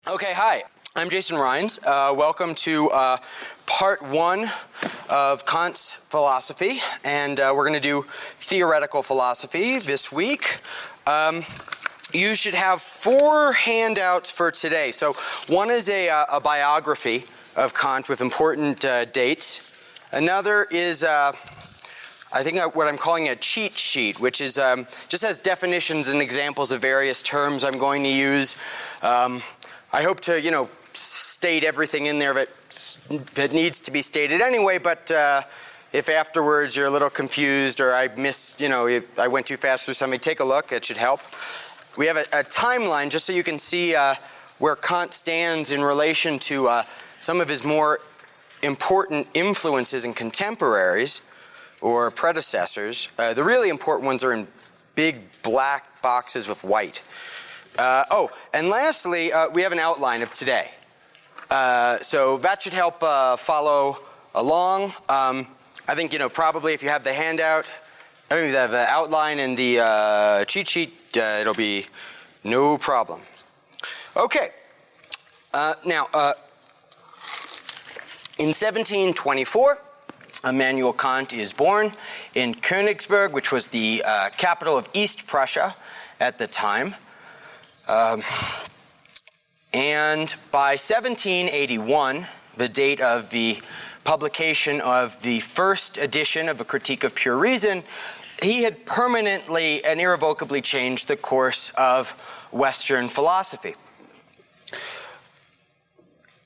Okay, hi. I'm Jason Rines. Welcome to part one of Kant's philosophy, and we're going to do theoretical philosophy this week. You should have 4 handouts for today. So one is a biography of Kant with important dates. Another is I think what I'm calling a cheat sheet, which is just has definitions and examples of various terms I'm going to use. I hope to, state everything in there that needs to be stated anyway, but if afterwards you're a little confused or I missed, I went too fast through something, take a look. It should help. We have a timeline just so you can see where Kant stands in relation to some of his more important influences and contemporaries or predecessors. The really important ones are in big black boxes with white. And lastly, we have an outline of today. So that should help follow along. I think, probably if you have the handout, the outline and the cheat sheet, it'll be no problem. Okay. Now, in 1724, Immanuel Kant is born in Königsberg, which was the capital of East Prussia at the time. And by 1781, the date of the publication of the first edition of A Critique of Pure Reason, he had permanently and irrevocably changed the course of Western philosophy.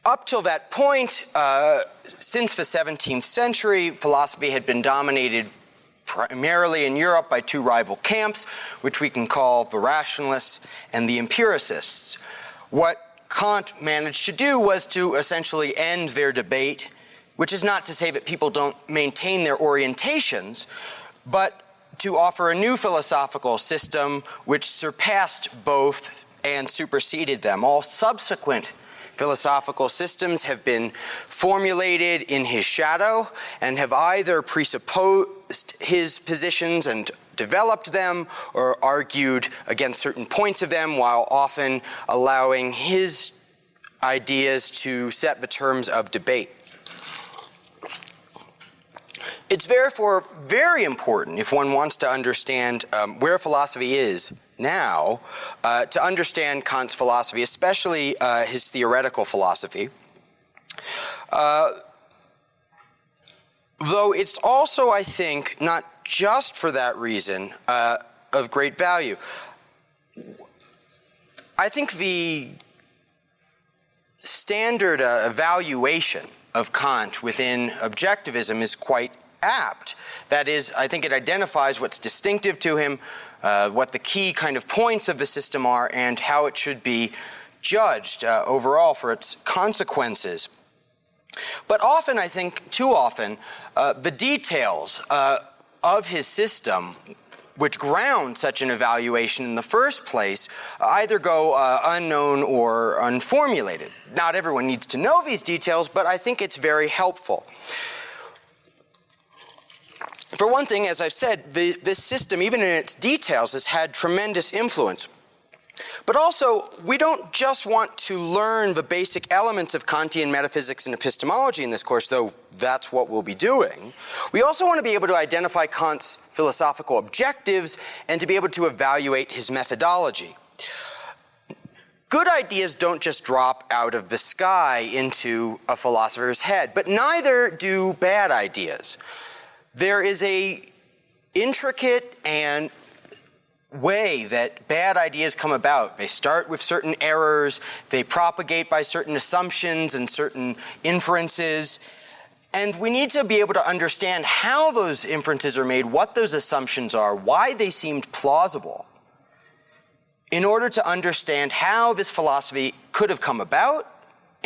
Up till that point, since the 17th century, philosophy had been dominated primarily in Europe by 2 rival camps, which we can call the Rationalists and the Empiricists. What Kant managed to do was to essentially end their debate, which is not to say that people don't maintain their orientations, but to offer a new philosophical system which surpassed both and superseded them. All subsequent philosophical systems have been formulated in his shadow and have either presupposed his positions and developed them or argued against certain points of them, while often allowing his ideas to set the terms of debate. It's therefore very important, if one wants to understand where philosophy is now, to understand Kant's philosophy, especially his theoretical philosophy. Though it's also, I think, not just for that reason, of great value. I think the standard evaluation of Kant within objectivism is quite apt. That is, I think it identifies what's distinctive to him, what the key kind of points of the system are, and how it should be judged overall for its consequences. But often, I think, too often, the details of his system, which ground such an evaluation in the first place, either go unknown or unformulated. Not everyone needs to know these details, but I think it's very helpful. For one thing, as I've said, this system, even in its details, has had tremendous influence. But also, we don't just want to learn the basic elements of Kantian metaphysics and epistemology in this course, though that's what we'll be doing. We also want to be able to identify Kant's philosophical objectives and to be able to evaluate his methodology. Good ideas don't just drop out of the sky into a philosopher's head, but neither do bad ideas. There is an intricate and way that bad ideas come about. They start with certain errors, they propagate by certain assumptions and certain inferences, and we need to be able to understand how those inferences are made, what those assumptions are, why they seemed plausible, in order to understand how this philosophy could have come about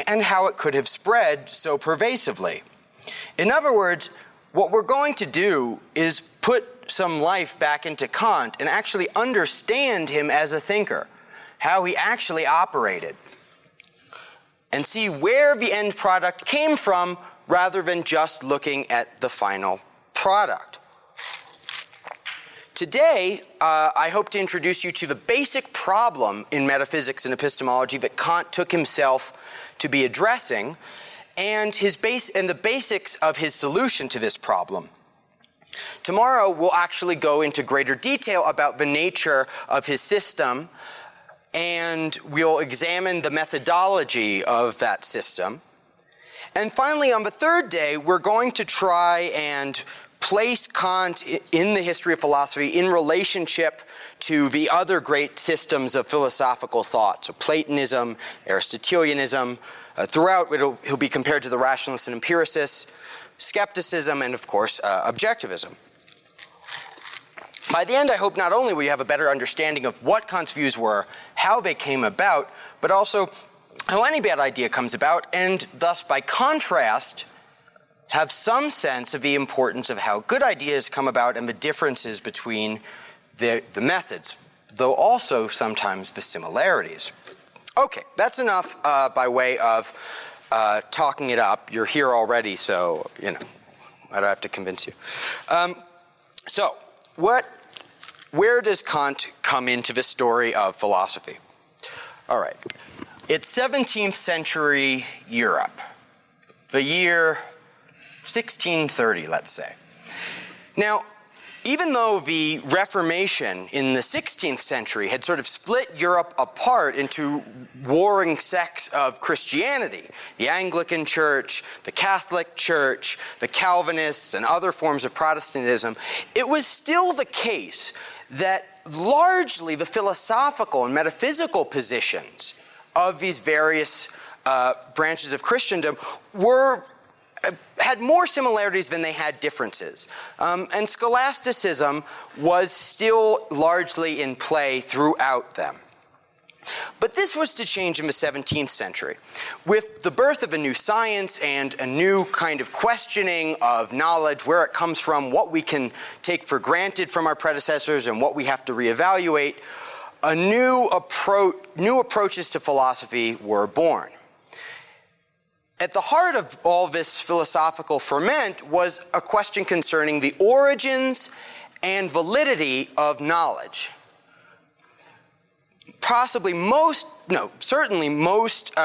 and how it could have spread so pervasively. In other words, what we're going to do is put some life back into Kant and actually understand him as a thinker, how he actually operated, and see where the end product came from rather than just looking at the final product. Today, I hope to introduce you to the basic problem in metaphysics and epistemology that Kant took himself to be addressing, and the basics of his solution to this problem. Tomorrow, we'll actually go into greater detail about the nature of his system, and we'll examine the methodology of that system. And finally, on the third day, we're going to try and place Kant in the history of philosophy in relationship to the other great systems of philosophical thought, so Platonism, Aristotelianism. Throughout, he'll be compared to the Rationalists and Empiricists, skepticism, and of course, Objectivism. By the end, I hope not only will you have a better understanding of what Kant's views were, how they came about, but also how any bad idea comes about, and thus, by contrast, have some sense of the importance of how good ideas come about and the differences between the methods, though also sometimes the similarities. Okay, that's enough by way of talking it up. You're here already, so, I don't have to convince you. Where does Kant come into the story of philosophy? All right, it's 17th century Europe, the year 1630, let's say. Now, even though the Reformation in the 16th century had sort of split Europe apart into warring sects of Christianity, the Anglican Church, the Catholic Church, the Calvinists, and other forms of Protestantism, it was still the case that largely the philosophical and metaphysical positions of these various branches of Christendom had more similarities than they had differences. And scholasticism was still largely in play throughout them. But this was to change in the 17th century. With the birth of a new science and a new kind of questioning of knowledge, where it comes from, what we can take for granted from our predecessors and what we have to reevaluate, new approaches to philosophy were born. At the heart of all this philosophical ferment was a question concerning the origins and validity of knowledge. Certainly most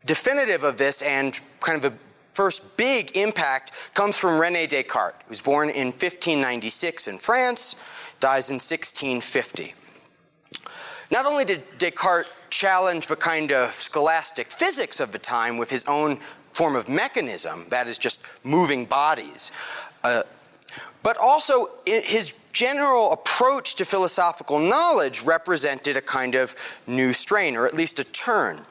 definitive of this and kind of the first big impact comes from Rene Descartes, who was born in 1596 in France, dies in 1650. Not only did Descartes challenge the kind of scholastic physics of the time with his own form of mechanism, that is just moving bodies, but also his general approach to philosophical knowledge represented a kind of new strain, or at least a turn.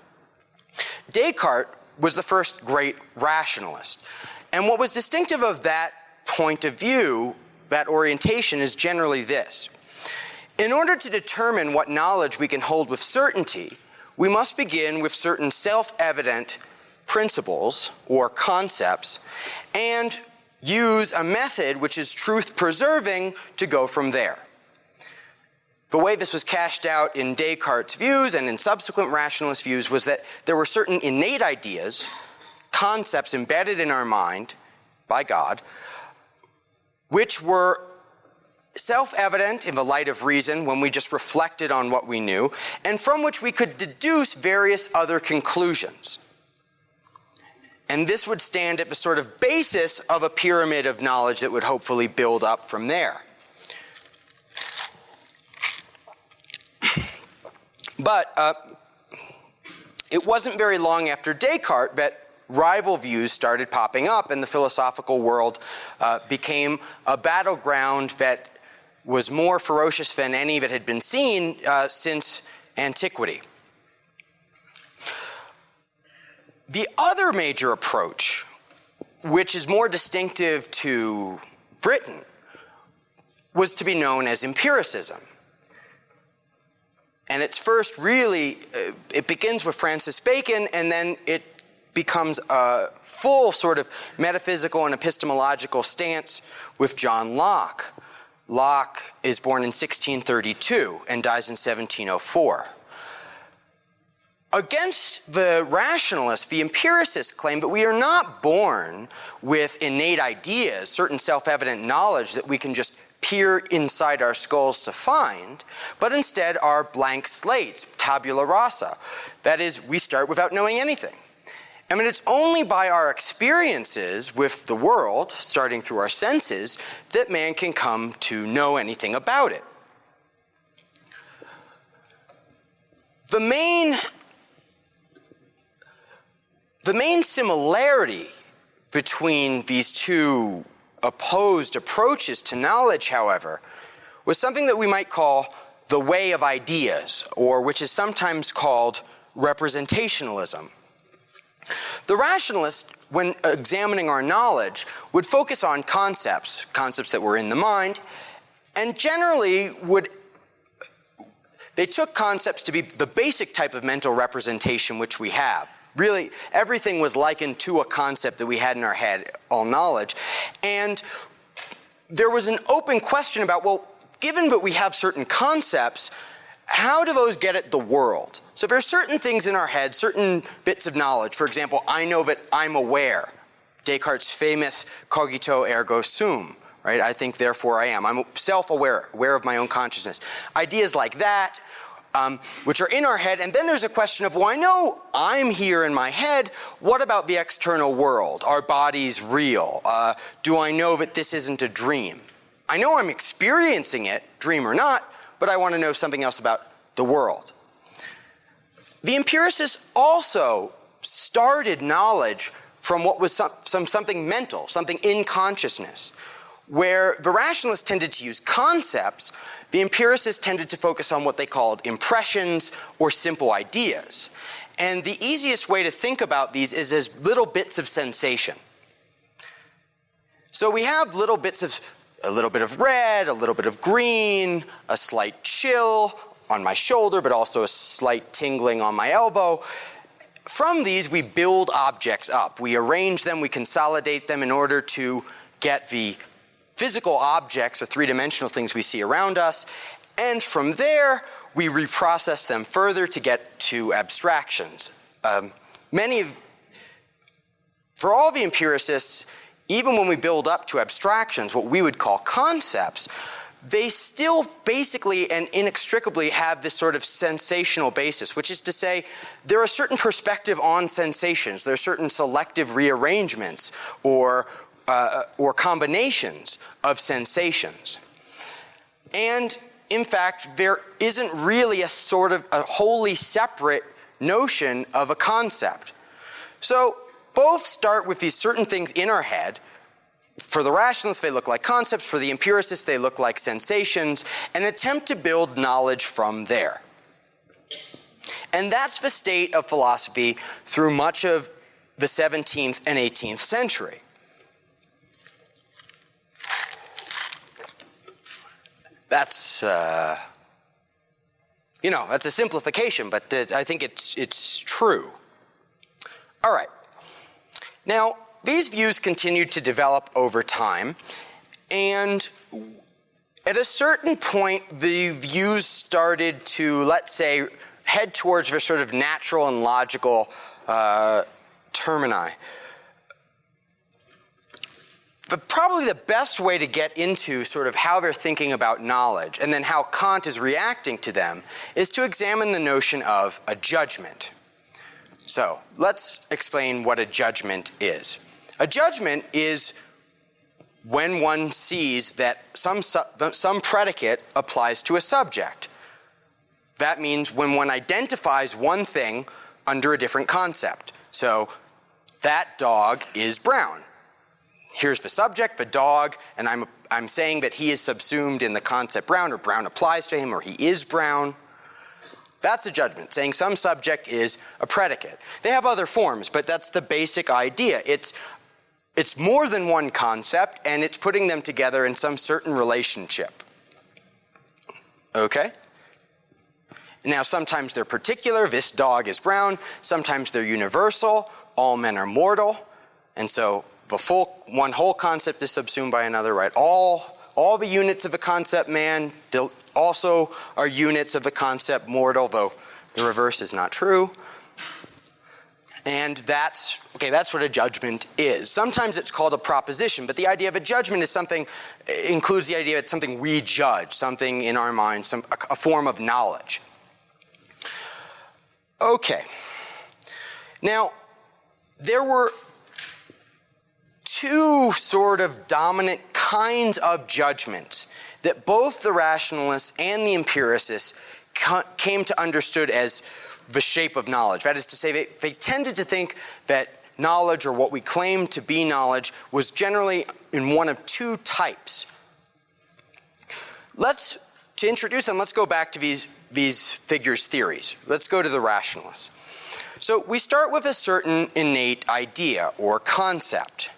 Descartes was the first great rationalist, and what was distinctive of that point of view, that orientation, is generally this. In order to determine what knowledge we can hold with certainty, we must begin with certain self-evident principles or concepts and use a method which is truth-preserving to go from there. The way this was cashed out in Descartes' views and in subsequent rationalist views was that there were certain innate ideas, concepts embedded in our mind by God, which were self-evident in the light of reason when we just reflected on what we knew, and from which we could deduce various other conclusions. And this would stand at the sort of basis of a pyramid of knowledge that would hopefully build up from there. But it wasn't very long after Descartes that rival views started popping up, and the philosophical world became a battleground that was more ferocious than any that had been seen since antiquity. The other major approach, which is more distinctive to Britain, was to be known as empiricism. And it's first really, it begins with Francis Bacon, and then it becomes a full sort of metaphysical and epistemological stance with John Locke. Locke is born in 1632 and dies in 1704. Against the rationalists, the empiricists claim that we are not born with innate ideas, certain self-evident knowledge that we can just peer inside our skulls to find, but instead are blank slates, tabula rasa. That is, we start without knowing anything. I mean, it's only by our experiences with the world, starting through our senses, that man can come to know anything about it. The main similarity between these two opposed approaches to knowledge, however, was something that we might call the way of ideas, or which is sometimes called representationalism. The rationalists, when examining our knowledge, would focus on concepts that were in the mind, and generally they took concepts to be the basic type of mental representation which we have. Really, everything was likened to a concept that we had in our head, all knowledge. And there was an open question about, well, given that we have certain concepts, how do those get at the world? So there are certain things in our head, certain bits of knowledge. For example, I know that I'm aware. Descartes' famous cogito ergo sum, right? I think, therefore I am. I'm self-aware, aware of my own consciousness. Ideas like that, which are in our head. And then there's a question of, well, I know I'm here in my head. What about the external world? Are bodies real? Do I know that this isn't a dream? I know I'm experiencing it, dream or not, but I want to know something else about the world. The empiricists also started knowledge from what was something mental, something in consciousness. Where the rationalists tended to use concepts, the empiricists tended to focus on what they called impressions or simple ideas. And the easiest way to think about these is as little bits of sensation. So we have little bits of a little bit of red, a little bit of green, a slight chill on my shoulder, but also a slight tingling on my elbow. From these, we build objects up. We arrange them, we consolidate them in order to get the physical objects, or three-dimensional things we see around us, and from there, we reprocess them further to get to abstractions. For all the empiricists, even when we build up to abstractions, what we would call concepts, they still basically and inextricably have this sort of sensational basis, which is to say there are certain perspective on sensations, there are certain selective rearrangements or combinations of sensations. And in fact, there isn't really a sort of a wholly separate notion of a concept. So both start with these certain things in our head. For the rationalists, they look like concepts. For the empiricists, they look like sensations, and attempt to build knowledge from there. And that's the state of philosophy through much of the 17th and 18th century. That's, that's a simplification, but I think it's true. All right. Now, these views continued to develop over time, and at a certain point, the views started to, let's say, head towards their sort of natural and logical termini. But probably the best way to get into sort of how they're thinking about knowledge and then how Kant is reacting to them is to examine the notion of a judgment. So let's explain what a judgment is. A judgment is when one sees that some predicate applies to a subject. That means when one identifies one thing under a different concept. So that dog is brown. Here's the subject, the dog, and I'm saying that he is subsumed in the concept brown, or brown applies to him, or he is brown. That's a judgment, saying some subject is a predicate. They have other forms, but that's the basic idea. It's more than one concept, and it's putting them together in some certain relationship. Okay? Now, sometimes they're particular. This dog is brown. Sometimes they're universal. All men are mortal. And so one whole concept is subsumed by another, right? All the units of the concept man also are units of the concept mortal, though the reverse is not true. And that's Okay, that's what a judgment is. Sometimes it's called a proposition, but the idea of a judgment is includes the idea that it's something we judge, something in our minds, a form of knowledge. Okay. Now, there were two sort of dominant kinds of judgments that both the rationalists and the empiricists came to understood as the shape of knowledge. That is to say, they tended to think that knowledge, or what we claim to be knowledge, was generally in one of two types. To introduce them, let's go back to these figures' theories. Let's go to the rationalists. So we start with a certain innate idea or concept.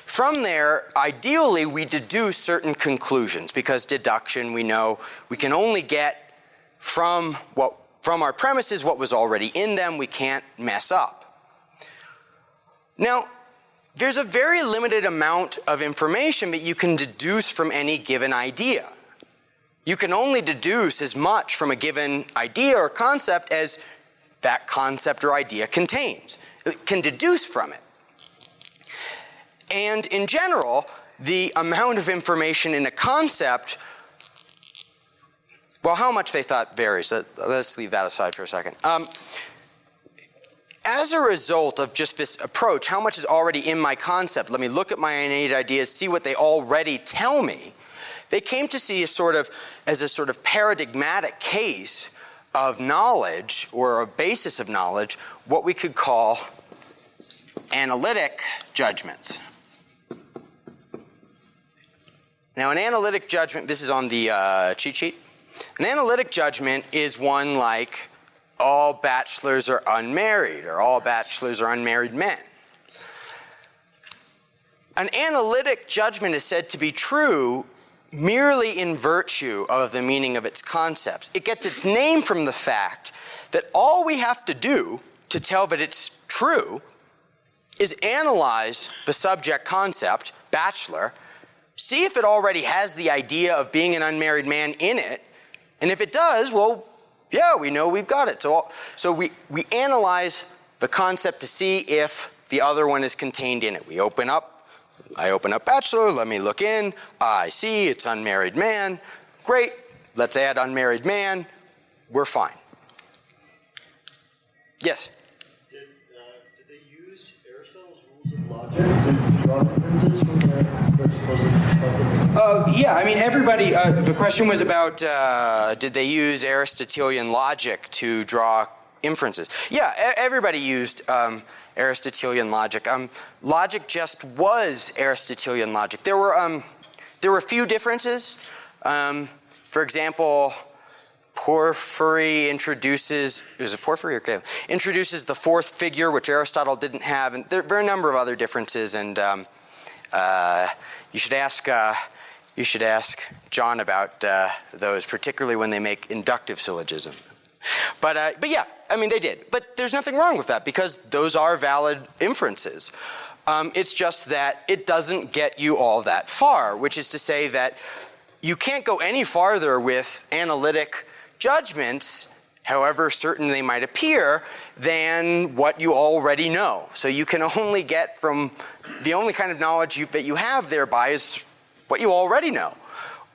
From there, ideally, we deduce certain conclusions, because deduction, we know, we can only get from our premises what was already in them. We can't mess up. Now, there's a very limited amount of information that you can deduce from any given idea. You can only deduce as much from a given idea or concept as that concept or idea contains. It can deduce from it. And in general, the amount of information in a concept, well, how much they thought varies. Let's leave that aside for a second. As a result of just this approach, how much is already in my concept? Let me look at my innate ideas, see what they already tell me. They came to see as a sort of paradigmatic case of knowledge, or a basis of knowledge, what we could call analytic judgments. Now, an analytic judgment, this is on the cheat sheet. An analytic judgment is one like all bachelors are unmarried, or all bachelors are unmarried men. An analytic judgment is said to be true merely in virtue of the meaning of its concepts. It gets its name from the fact that all we have to do to tell that it's true is analyze the subject concept, bachelor, see if it already has the idea of being an unmarried man in it, and if it does, well, yeah, we know we've got it. So we analyze the concept to see if the other one is contained in it. I open up bachelor, let me look in, I see it's unmarried man, great, let's add unmarried man, we're fine. Yes? Did they use Aristotle's rules of logic to draw inferences from their supposed Yeah, I mean, everybody, the question was about did they use Aristotelian logic to draw inferences? Yeah, everybody used Aristotelian logic. Logic just was Aristotelian logic. There were a few differences. For example, Porphyry introduces the fourth figure, which Aristotle didn't have, and there are a number of other differences. And you should ask John about those, particularly when they make inductive syllogism. But yeah, I mean, they did. But there's nothing wrong with that, because those are valid inferences. It's just that it doesn't get you all that far, which is to say that you can't go any farther with analytic judgments, however certain they might appear, than what you already know. So you can only get from the only kind of knowledge that you have thereby is what you already know,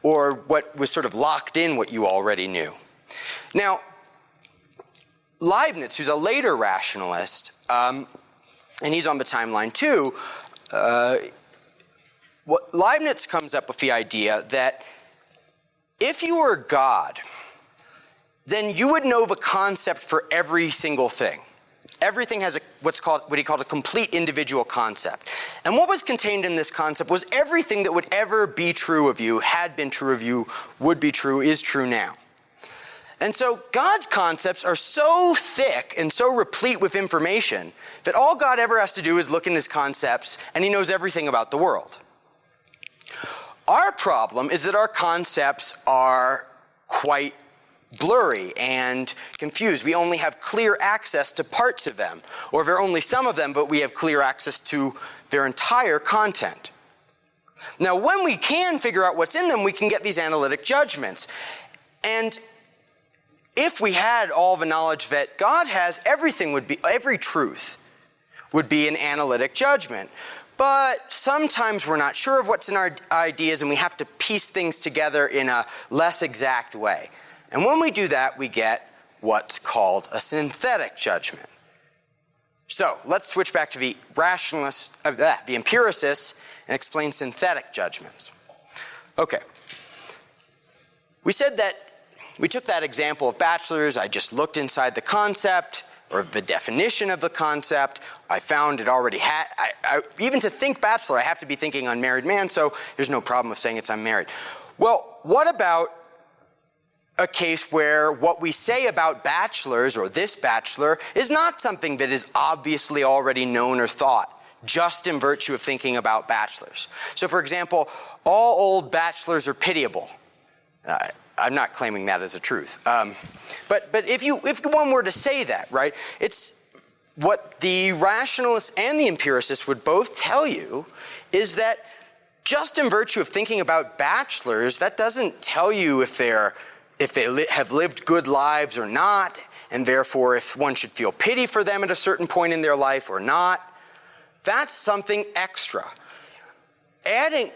or what was sort of locked in what you already knew. Now, Leibniz, who's a later rationalist, and he's on the timeline too, Leibniz comes up with the idea that if you were God, then you would know the concept for every single thing. Everything has what he called a complete individual concept. And what was contained in this concept was everything that would ever be true of you, had been true of you, would be true, is true now. And so God's concepts are so thick and so replete with information that all God ever has to do is look in his concepts, and he knows everything about the world. Our problem is that our concepts are quite blurry and confused. We only have clear access to parts of them, or there are only some of them, but we have clear access to their entire content. Now, when we can figure out what's in them, we can get these analytic judgments. And if we had all the knowledge that God has, every truth would be an analytic judgment. But sometimes we're not sure of what's in our ideas and we have to piece things together in a less exact way. And when we do that, we get what's called a synthetic judgment. So let's switch back to the the empiricists, and explain synthetic judgments. Okay. We said that we took that example of bachelors. I just looked inside the concept or the definition of the concept. I found it already had, even to think bachelor, I have to be thinking unmarried man, so there's no problem with saying it's unmarried. Well, what about a case where what we say about bachelors or this bachelor is not something that is obviously already known or thought, just in virtue of thinking about bachelors? So for example, all old bachelors are pitiable. I'm not claiming that as a truth. But if one were to say that, right, it's what the rationalists and the empiricists would both tell you is that just in virtue of thinking about bachelors, that doesn't tell you if they have lived good lives or not, and therefore if one should feel pity for them at a certain point in their life or not. That's something extra. Adding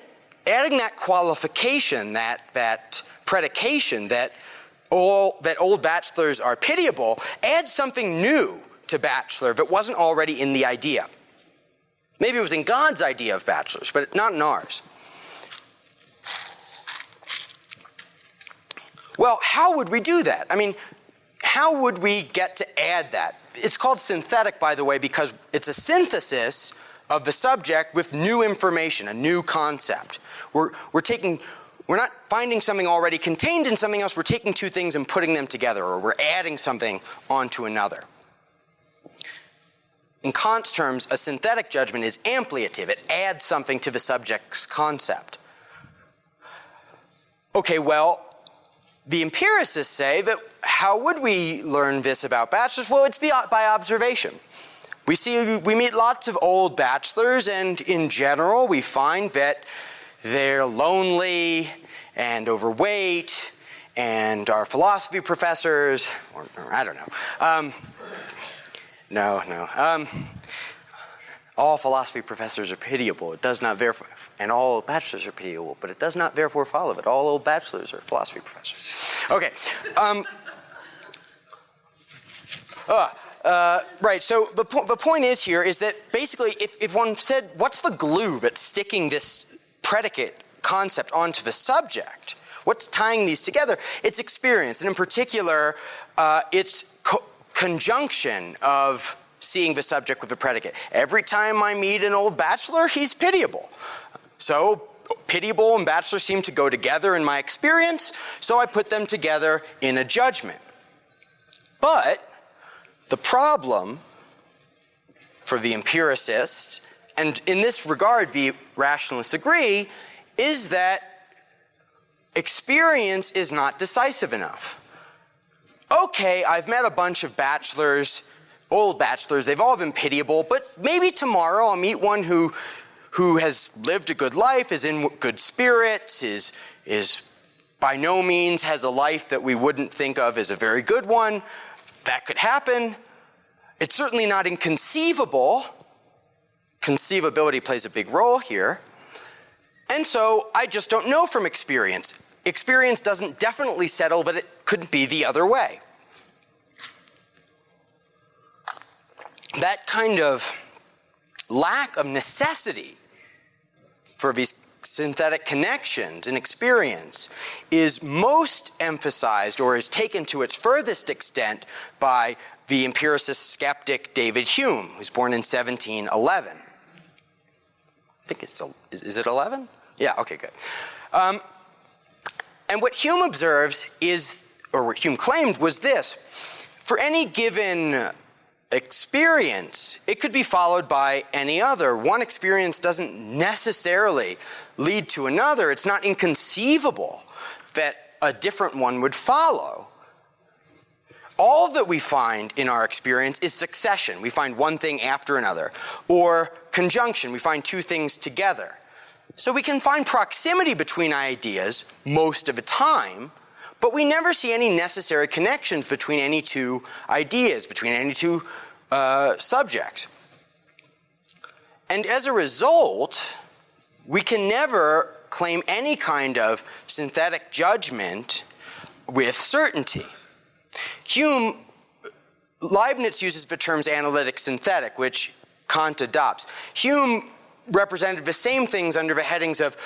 that qualification, that predication that old bachelors are pitiable, adds something new to bachelor that wasn't already in the idea. Maybe it was in God's idea of bachelors, but not in ours. Well, how would we do that? I mean, how would we get to add that? It's called synthetic, by the way, because it's a synthesis of the subject with new information, a new concept. We're not finding something already contained in something else, we're taking two things and putting them together, or we're adding something onto another. In Kant's terms, a synthetic judgment is ampliative. It adds something to the subject's concept. Okay, well, the empiricists say that how would we learn this about bachelors? Well, it's by observation. We meet lots of old bachelors, and in general, we find that they're lonely and overweight and are philosophy professors, or I don't know. All philosophy professors are pitiable. It does not therefore, and all bachelors are pitiable, but it does not therefore follow that all old bachelors are philosophy professors. Okay. Right, so the point is here is that basically if one said, what's the glue that's sticking this predicate concept onto the subject? What's tying these together? It's experience, and in particular, it's conjunction of seeing the subject with the predicate. Every time I meet an old bachelor, he's pitiable. So pitiable and bachelor seem to go together in my experience, so I put them together in a judgment. But the problem for the empiricists, and in this regard the rationalists agree, is that experience is not decisive enough. Okay, I've met a bunch of bachelors, old bachelors, they've all been pitiable, but maybe tomorrow I'll meet one who has lived a good life, is in good spirits, is by no means has a life that we wouldn't think of as a very good one. That could happen. It's certainly not inconceivable. Conceivability plays a big role here. And so I just don't know from experience. Experience doesn't definitely settle, but it could be the other way. That kind of lack of necessity for these synthetic connections in experience is most emphasized, or is taken to its furthest extent, by the empiricist skeptic David Hume, who's born in 1711. I think is it 11? Yeah, okay, good. And what Hume observes is, or what Hume claimed was this: for any given experience, it could be followed by any other. One experience doesn't necessarily lead to another. It's not inconceivable that a different one would follow. All that we find in our experience is succession. We find one thing after another. Or conjunction. We find two things together. So we can find proximity between ideas most of the time, but we never see any necessary connections between any two ideas, between any two subjects. And as a result, we can never claim any kind of synthetic judgment with certainty. Leibniz uses the terms analytic synthetic, which Kant adopts. Hume represented the same things under the headings of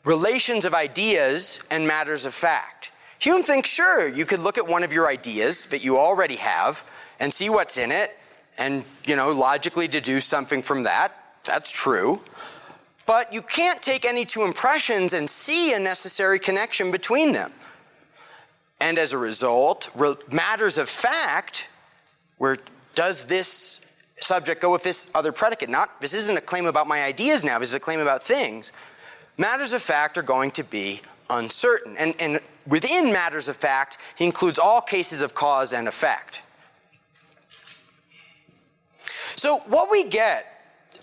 relations of ideas and matters of fact. Hume thinks, sure, you could look at one of your ideas that you already have and see what's in it and, logically deduce something from that. That's true. But you can't take any two impressions and see a necessary connection between them. And as a result, matters of fact, where does this subject go with this other predicate? This isn't a claim about my ideas now, this is a claim about things. Matters of fact are going to be uncertain. And within matters of fact, he includes all cases of cause and effect. So what we get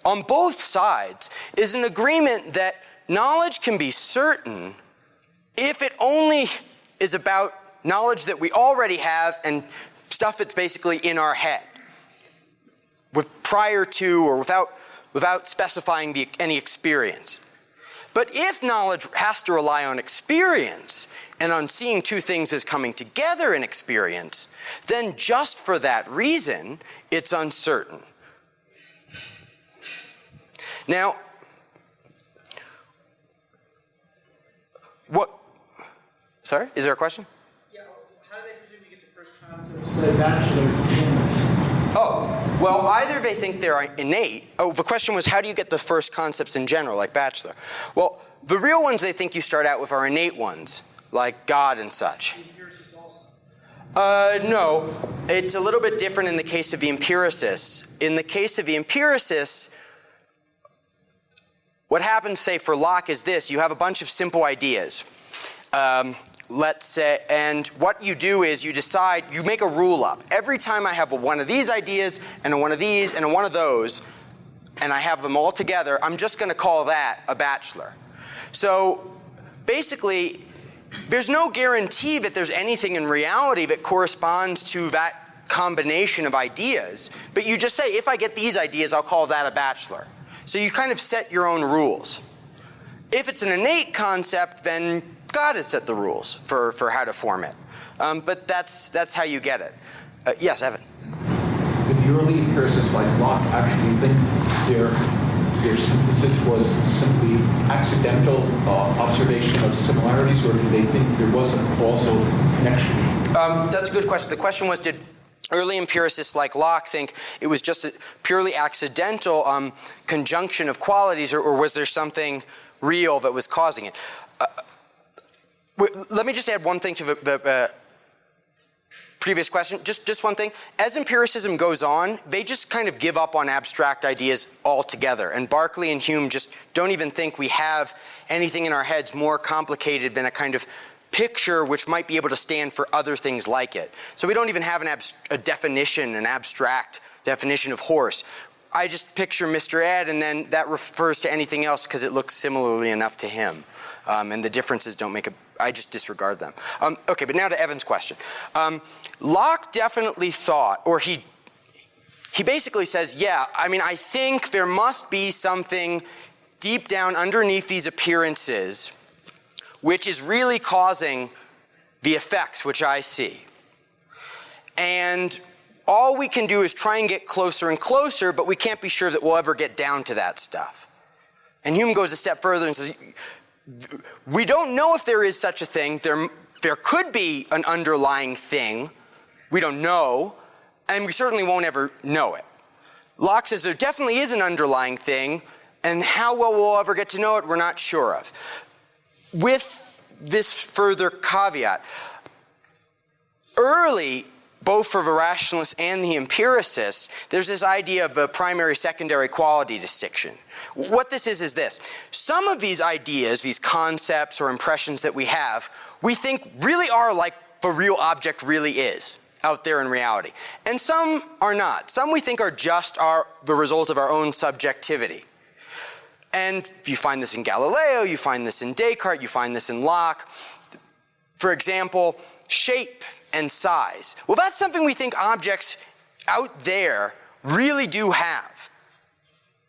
on both sides is an agreement that knowledge can be certain if it only is about knowledge that we already have and stuff that's basically in our head, prior to or without specifying any experience. But if knowledge has to rely on experience and on seeing two things as coming together in experience, then just for that reason, it's uncertain. Now, sorry, is there a question? Yeah, how do they presume you get the first concepts bachelor? Oh, well, either they think they're innate. Oh, the question was, how do you get the first concepts in general, like bachelor? Well, the real ones they think you start out with are innate ones, like God and such. Empiricists also? No, it's a little bit different in the case of the empiricists. In the case of the empiricists, what happens, say, for Locke is this. You have a bunch of simple ideas. Let's say, and what you do is you decide, you make a rule up. Every time I have one of these ideas, and a one of these, and a one of those, and I have them all together, I'm just going to call that a bachelor. So basically, there's no guarantee that there's anything in reality that corresponds to that combination of ideas, but you just say, if I get these ideas, I'll call that a bachelor. So you kind of set your own rules. If it's an innate concept, then God has set the rules for how to form it. But that's how you get it. Yes, Evan? Did the early empiricists like Locke actually think their synthesis was simply accidental observation of similarities, or did they think there was also connection? That's a good question. The question was, did early empiricists like Locke think it was just a purely accidental conjunction of qualities, or was there something real that was causing it? Let me just add one thing to the previous question. Just one thing. As empiricism goes on, they just kind of give up on abstract ideas altogether. And Berkeley and Hume just don't even think we have anything in our heads more complicated than a kind of picture which might be able to stand for other things like it. So we don't even have a definition, an abstract definition of horse. I just picture Mr. Ed, and then that refers to anything else because it looks similarly enough to him. And the differences don't make I just disregard them. Okay, but now to Evan's question. Locke definitely thought, or he basically says, yeah, I think there must be something deep down underneath these appearances which is really causing the effects which I see. And all we can do is try and get closer and closer, but we can't be sure that we'll ever get down to that stuff. And Hume goes a step further and says, we don't know if there is such a thing. There could be an underlying thing. We don't know, and we certainly won't ever know it. Locke says there definitely is an underlying thing, and how well we'll ever get to know it, we're not sure of. With this further caveat, early, both for the rationalists and the empiricists, there's this idea of a primary-secondary quality distinction. What this is this. Some of these ideas, these concepts or impressions that we have, we think really are like the real object really is out there in reality. And some are not. Some we think are just the result of our own subjectivity. And you find this in Galileo, you find this in Descartes, you find this in Locke. For example, shape and size. Well, that's something we think objects out there really do have.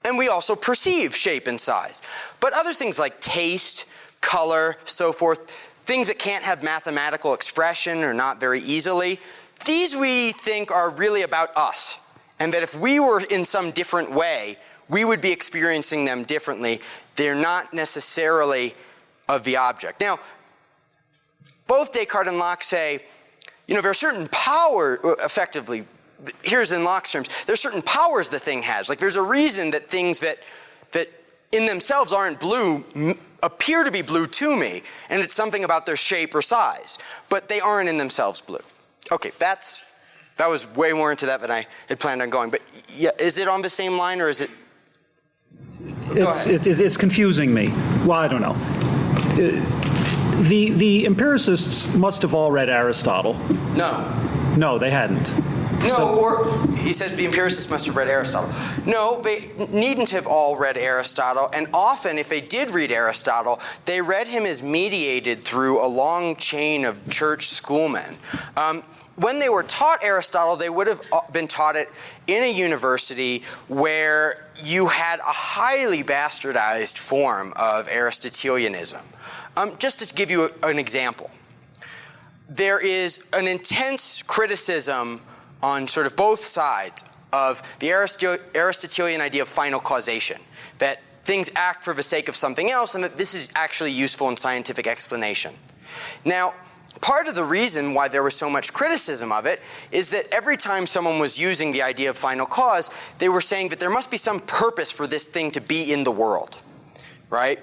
And we also perceive shape and size. But other things like taste, color, so forth, things that can't have mathematical expression or not very easily, these we think are really about us. And that if we were in some different way, we would be experiencing them differently. They're not necessarily of the object. Now, both Descartes and Locke say, there are certain power, effectively, here's in Locke's terms, there's certain powers the thing has. Like there's a reason that things that in themselves aren't blue appear to be blue to me, and it's something about their shape or size, but they aren't in themselves blue. Okay, that was way more into that than I had planned on going, but yeah, is it on the same line or is it? It's confusing me. Well, I don't know. The empiricists must have all read Aristotle. No, they hadn't. Or he says the empiricists must have read Aristotle. No, they needn't have all read Aristotle, and often if they did read Aristotle, they read him as mediated through a long chain of church schoolmen. When they were taught Aristotle, they would have been taught it in a university where you had a highly bastardized form of Aristotelianism. Just to give you an example, there is an intense criticism on sort of both sides of the Aristotelian idea of final causation, that things act for the sake of something else and that this is actually useful in scientific explanation. Now, part of the reason why there was so much criticism of it is that every time someone was using the idea of final cause, they were saying that there must be some purpose for this thing to be in the world, right?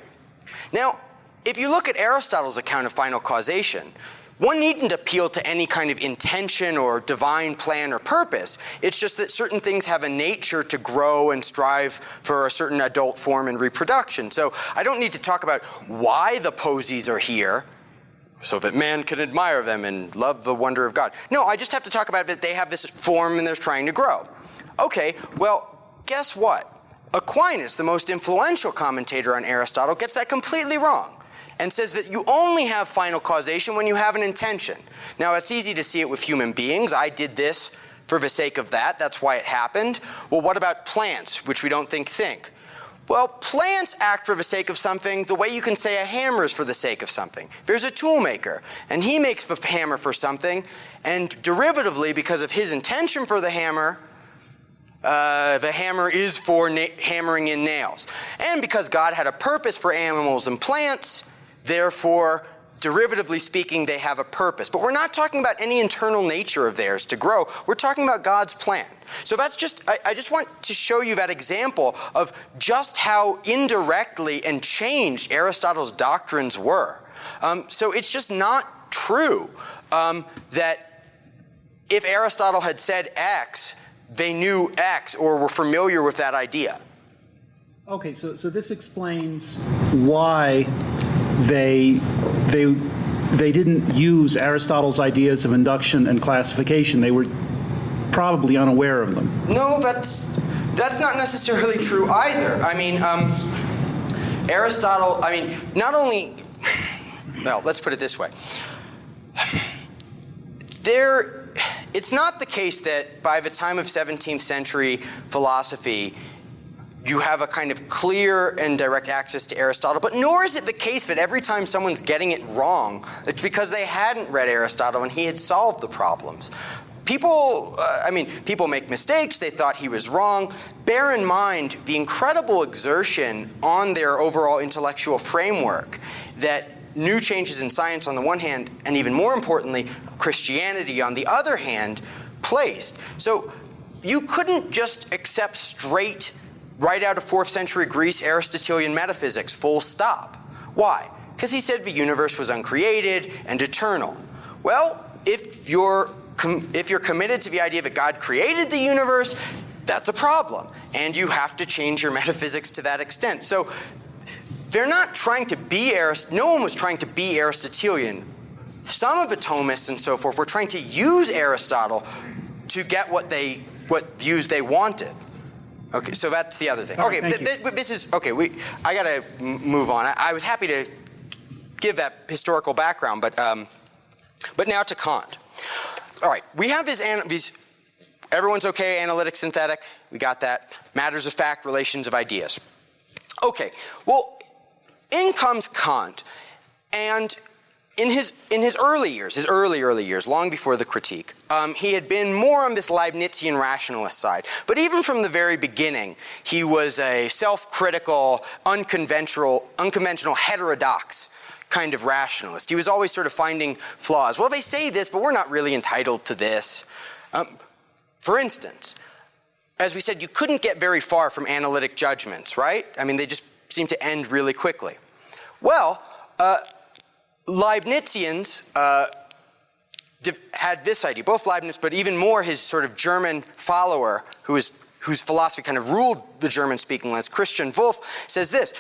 Now, if you look at Aristotle's account of final causation, one needn't appeal to any kind of intention or divine plan or purpose. It's just that certain things have a nature to grow and strive for a certain adult form in reproduction. So I don't need to talk about why the posies are here so that man can admire them and love the wonder of God. No, I just have to talk about that they have this form and they're trying to grow. Okay, well, guess what? Aquinas, the most influential commentator on Aristotle, gets that completely wrong and says that you only have final causation when you have an intention. Now, it's easy to see it with human beings. I did this for the sake of that. That's why it happened. Well, what about plants, which we don't think? Well, plants act for the sake of something the way you can say a hammer is for the sake of something. There's a tool maker, and he makes the hammer for something, and derivatively, because of his intention for the hammer is for hammering in nails. And because God had a purpose for animals and plants, therefore, derivatively speaking, they have a purpose. But we're not talking about any internal nature of theirs to grow. We're talking about God's plan. So that's just, I just want to show you that example of just how indirectly and changed Aristotle's doctrines were. So it's just not true that if Aristotle had said X, they knew X or were familiar with that idea. Okay, so this explains why they didn't use Aristotle's ideas of induction and classification. They were probably unaware of them. No, that's not necessarily true either. I mean, Aristotle, not only, well, let's put it this way. It's not the case that by the time of 17th century philosophy, you have a kind of clear and direct access to Aristotle, but nor is it the case that every time someone's getting it wrong, it's because they hadn't read Aristotle and he had solved the problems. People make mistakes, they thought he was wrong. Bear in mind the incredible exertion on their overall intellectual framework that new changes in science on the one hand, and even more importantly, Christianity on the other hand, placed. So you couldn't just accept straight, right out of 4th century Greece, Aristotelian metaphysics, full stop. Why? Because he said the universe was uncreated and eternal. Well, if you're committed to the idea that God created the universe, that's a problem. And you have to change your metaphysics to that extent. So they're not trying to be no one was trying to be Aristotelian. Some of the Thomists and so forth were trying to use Aristotle to get what views they wanted. Okay, so that's the other thing. All okay, right, this is okay. I got to move on. I was happy to give that historical background, but now to Kant. All right, we have these. Everyone's okay. Analytic, synthetic. We got that. Matters of fact, relations of ideas. Okay, well, in comes Kant, and in his early years, long before the Critique, he had been more on this Leibnizian rationalist side. But even from the very beginning, he was a self-critical, unconventional, heterodox kind of rationalist. He was always sort of finding flaws. Well, they say this, but we're not really entitled to this. For instance, as we said, you couldn't get very far from analytic judgments, right? I mean, they just seem to end really quickly. Well, Leibnizians had this idea, both Leibniz, but even more his sort of German follower, whose philosophy kind of ruled the German-speaking lands, Christian Wolff, says this: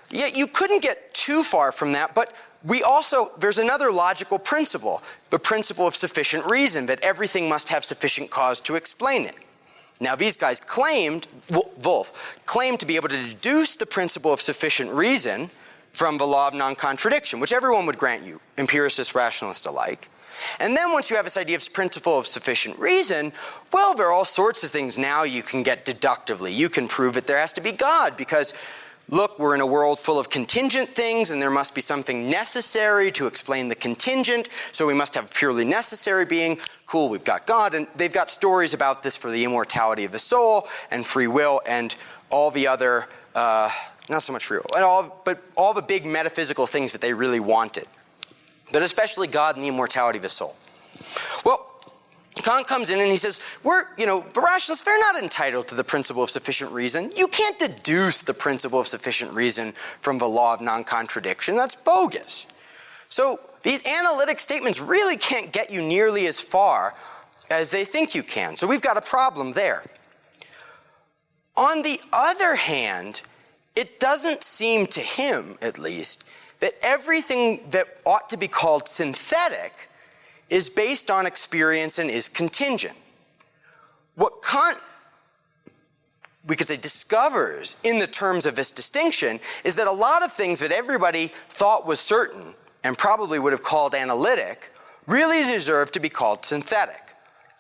yeah, you couldn't get too far from that, but there's another logical principle, the principle of sufficient reason, that everything must have sufficient cause to explain it. Now, these guys Wolff claimed to be able to deduce the principle of sufficient reason from the law of non-contradiction, which everyone would grant you, empiricists, rationalists alike. And then once you have this idea of principle of sufficient reason, well, there are all sorts of things now you can get deductively. You can prove that there has to be God because, look, we're in a world full of contingent things and there must be something necessary to explain the contingent, so we must have a purely necessary being. Cool, we've got God, and they've got stories about this for the immortality of the soul and free will and all the other, not so much free will, but all the big metaphysical things that they really wanted. But especially God and the immortality of the soul. Well, Kant comes in and he says, the rationalists, they're not entitled to the principle of sufficient reason. You can't deduce the principle of sufficient reason from the law of non-contradiction. That's bogus. So these analytic statements really can't get you nearly as far as they think you can. So we've got a problem there. On the other hand, it doesn't seem to him, at least, that everything that ought to be called synthetic is based on experience and is contingent. What Kant, we could say, discovers in the terms of this distinction is that a lot of things that everybody thought was certain and probably would have called analytic really deserve to be called synthetic.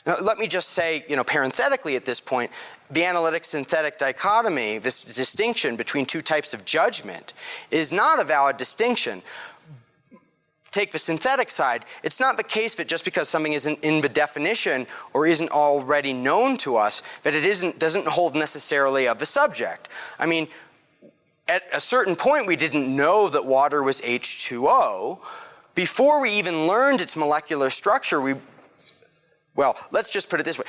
Now, let me just say, parenthetically at this point, the analytic-synthetic dichotomy, this distinction between two types of judgment, is not a valid distinction. Take the synthetic side. It's not the case that just because something isn't in the definition or isn't already known to us, that it doesn't hold necessarily of the subject. I mean, at a certain point, we didn't know that water was H2O. Before we even learned its molecular structure, let's just put it this way.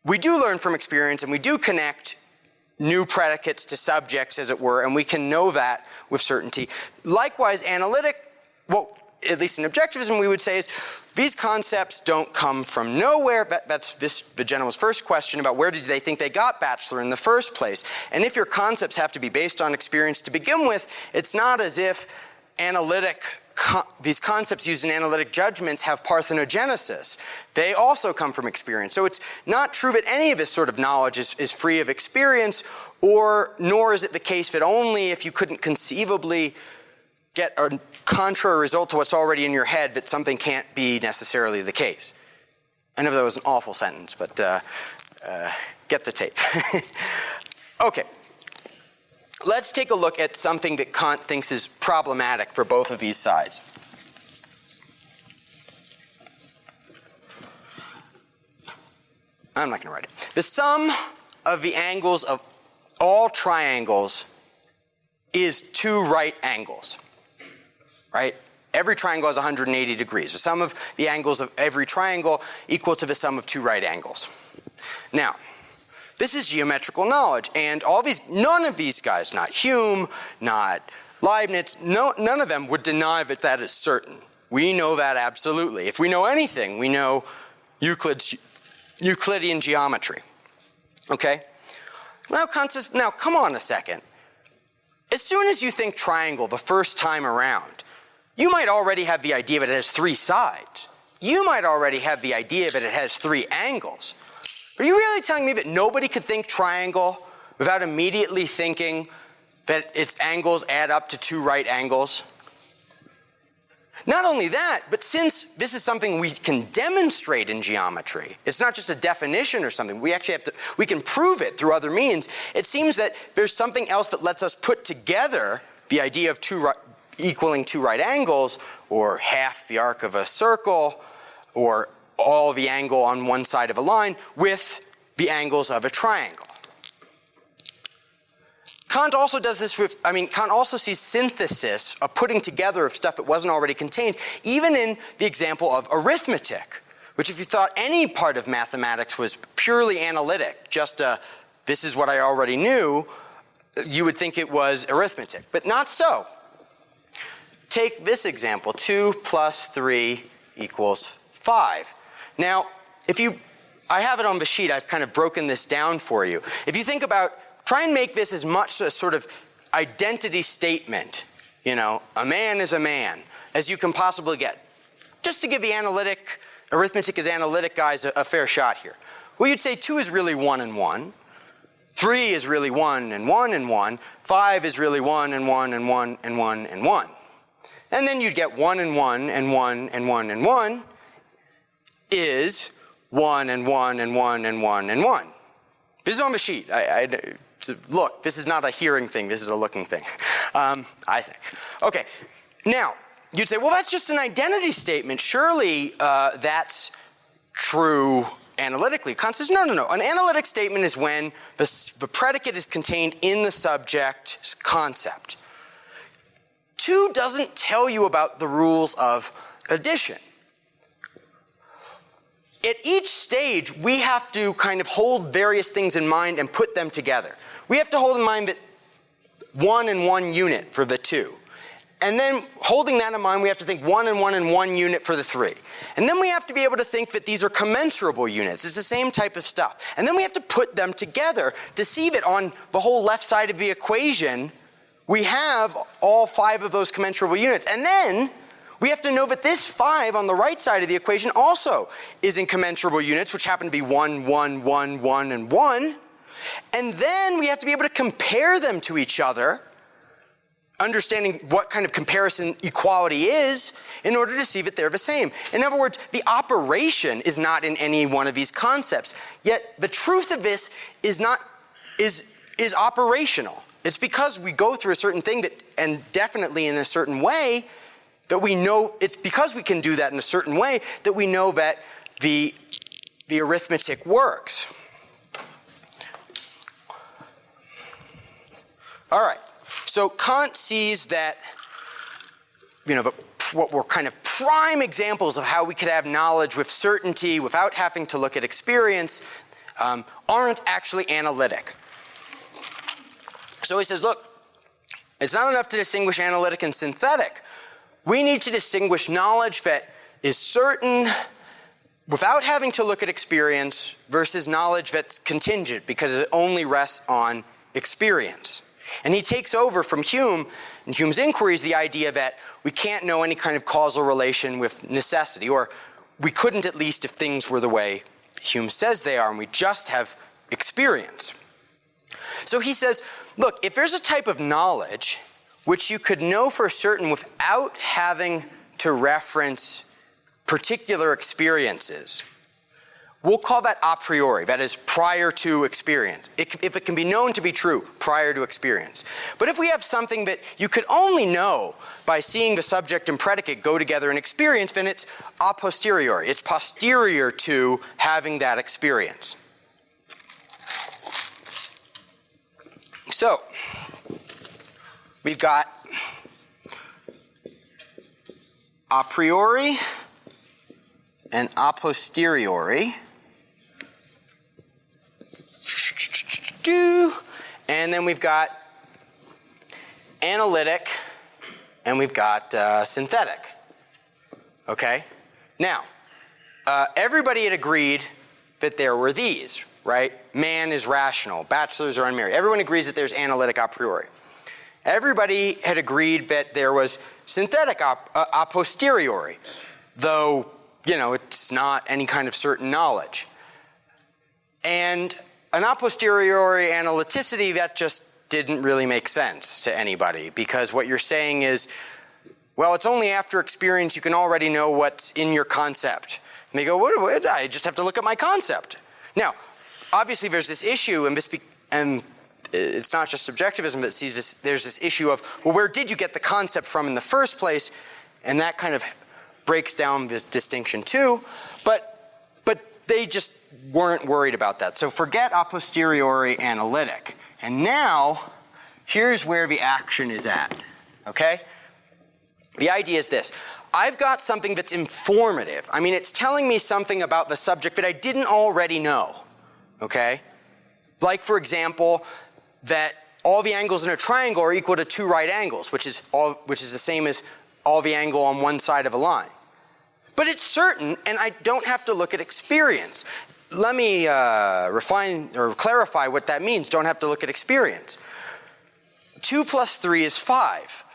We do learn from experience, and we do connect new predicates to subjects, as it were, and we can know that with certainty. Likewise, analytic, at least in objectivism, we would say is these concepts don't come from nowhere. That's the gentleman's first question about where did they think they got bachelor in the first place. And if your concepts have to be based on experience to begin with, it's not as if these concepts used in analytic judgments have parthenogenesis. They also come from experience. So it's not true that any of this sort of knowledge is free of experience, nor is it the case that only if you couldn't conceivably get a contrary result to what's already in your head that something can't be necessarily the case. I know that was an awful sentence, but get the tape. Okay. Let's take a look at something that Kant thinks is problematic for both of these sides. I'm not going to write it. The sum of the angles of all triangles is two right angles, right? Every triangle has 180 degrees. The sum of the angles of every triangle equal to the sum of two right angles. Now, this is geometrical knowledge, and none of these guys, not Hume, not Leibniz, none of them would deny that that is certain. We know that absolutely. If we know anything, we know Euclidean geometry. Okay? Now Kant says, now come on a second. As soon as you think triangle the first time around, you might already have the idea that it has three sides. You might already have the idea that it has three angles. Are you really telling me that nobody could think triangle without immediately thinking that its angles add up to two right angles? Not only that, but since this is something we can demonstrate in geometry, it's not just a definition or something, we can prove it through other means, it seems that there's something else that lets us put together the idea of equaling two right angles, or half the arc of a circle, or all the angle on one side of a line, with the angles of a triangle. Kant also does this Kant also sees synthesis, a putting together of stuff that wasn't already contained, even in the example of arithmetic, which if you thought any part of mathematics was purely analytic, just this is what I already knew, you would think it was arithmetic, but not so. Take this example, 2 plus 3 equals 5. Now, I have it on the sheet, I've kind of broken this down for you. If you think about, try and make this as much a sort of identity statement, a man is a man, as you can possibly get. Just to give the arithmetic as analytic guys a fair shot here. Well, you'd say 2 is really 1 and 1. 3 is really 1 and 1 and 1. 5 is really 1 and 1 and 1 and 1 and 1. And then you'd get 1 and 1 and 1 and 1 and 1 is 1 and 1 and 1 and 1 and 1. This is on the sheet. Look, this is not a hearing thing, this is a looking thing, I think. Okay, now, you'd say, well, that's just an identity statement. Surely that's true analytically. Kant says, no. An analytic statement is when the predicate is contained in the subject's concept. 2 doesn't tell you about the rules of addition. At each stage, we have to kind of hold various things in mind and put them together. We have to hold in mind that 1 and 1 unit for the 2. And then holding that in mind, we have to think 1 and 1 and 1 unit for the 3. And then we have to be able to think that these are commensurable units. It's the same type of stuff. And then we have to put them together to see that on the whole left side of the equation, we have all 5 of those commensurable units. And then we have to know that this 5 on the right side of the equation also is in commensurable units, which happen to be 1, 1, 1, 1, and 1. And then we have to be able to compare them to each other, understanding what kind of comparison equality is, in order to see that they're the same. In other words, the operation is not in any one of these concepts. Yet the truth of this is operational. It's because we go through a certain thing and definitely in a certain way, that we know, it's because we can do that in a certain way that we know that the arithmetic works. All right, so Kant sees that, what were kind of prime examples of how we could have knowledge with certainty without having to look at experience aren't actually analytic. So he says, look, it's not enough to distinguish analytic and synthetic. We need to distinguish knowledge that is certain without having to look at experience versus knowledge that's contingent because it only rests on experience. And he takes over from Hume, and Hume's inquiries, the idea that we can't know any kind of causal relation with necessity, or we couldn't at least if things were the way Hume says they are, and we just have experience. So he says, look, if there's a type of knowledge which you could know for certain without having to reference particular experiences, we'll call that a priori, that is prior to experience, if it can be known to be true prior to experience. But if we have something that you could only know by seeing the subject and predicate go together in experience, then it's a posteriori. It's posterior to having that experience. So, we've got a priori and a posteriori. And then we've got analytic and we've got synthetic. Okay? Now, everybody had agreed that there were these, right? Man is rational, bachelors are unmarried. Everyone agrees that there's analytic a priori. Everybody had agreed that there was synthetic a posteriori, though, it's not any kind of certain knowledge. And an a posteriori analyticity, that just didn't really make sense to anybody, because what you're saying is Well, it's only after experience you can already know what's in your concept. And they go, what? I just have to look at my concept. Now, obviously there's this issue, and it's not just subjectivism that sees this, there's this issue of, well, where did you get the concept from in the first place? And that kind of breaks down this distinction too, but they just weren't worried about that. So forget a posteriori analytic. And now, here's where the action is at, okay? The idea is this. I've got something that's informative. I mean, it's telling me something about the subject that I didn't already know, okay? Like, for example, that all the angles in a triangle are equal to 2 right angles, which is the same as all the angle on one side of a line. But it's certain, and I don't have to look at experience. Let me refine or clarify what that means, don't have to look at experience. 2 plus 3 is 5.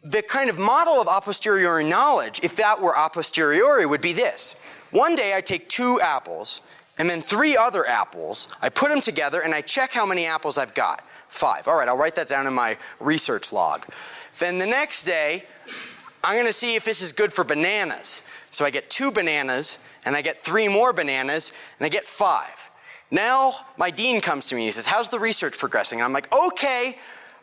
The kind of model of a posteriori knowledge, if that were a posteriori, would be this. One day I take 2 apples, and then 3 other apples, I put them together, and I check how many apples I've got. 5. All right, I'll write that down in my research log. Then the next day, I'm going to see if this is good for bananas. So I get 2 bananas, and I get 3 more bananas, and I get 5. Now my dean comes to me and he says, how's the research progressing? And I'm like, okay,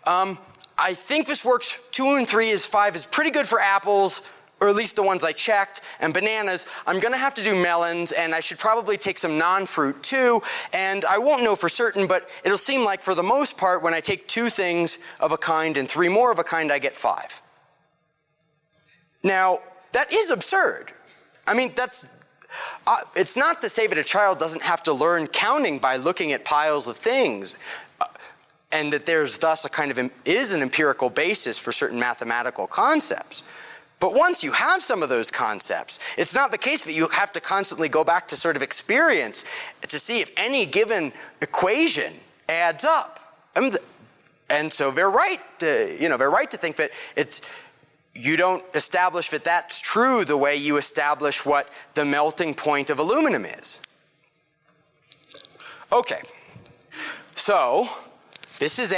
I think this works. 2 and 3 is 5 is pretty good for apples, or at least the ones I checked, and bananas. I'm going to have to do melons, and I should probably take some non-fruit too, and I won't know for certain, but it'll seem like for the most part, when I take 2 things of a kind and 3 more of a kind, I get 5. Now, that is absurd. I mean, it's not to say that a child doesn't have to learn counting by looking at piles of things, and that there's thus an empirical basis for certain mathematical concepts. But once you have some of those concepts, it's not the case that you have to constantly go back to sort of experience to see if any given equation adds up. And so they're right to think that you don't establish that that's true the way you establish what the melting point of aluminum is. Okay, so this is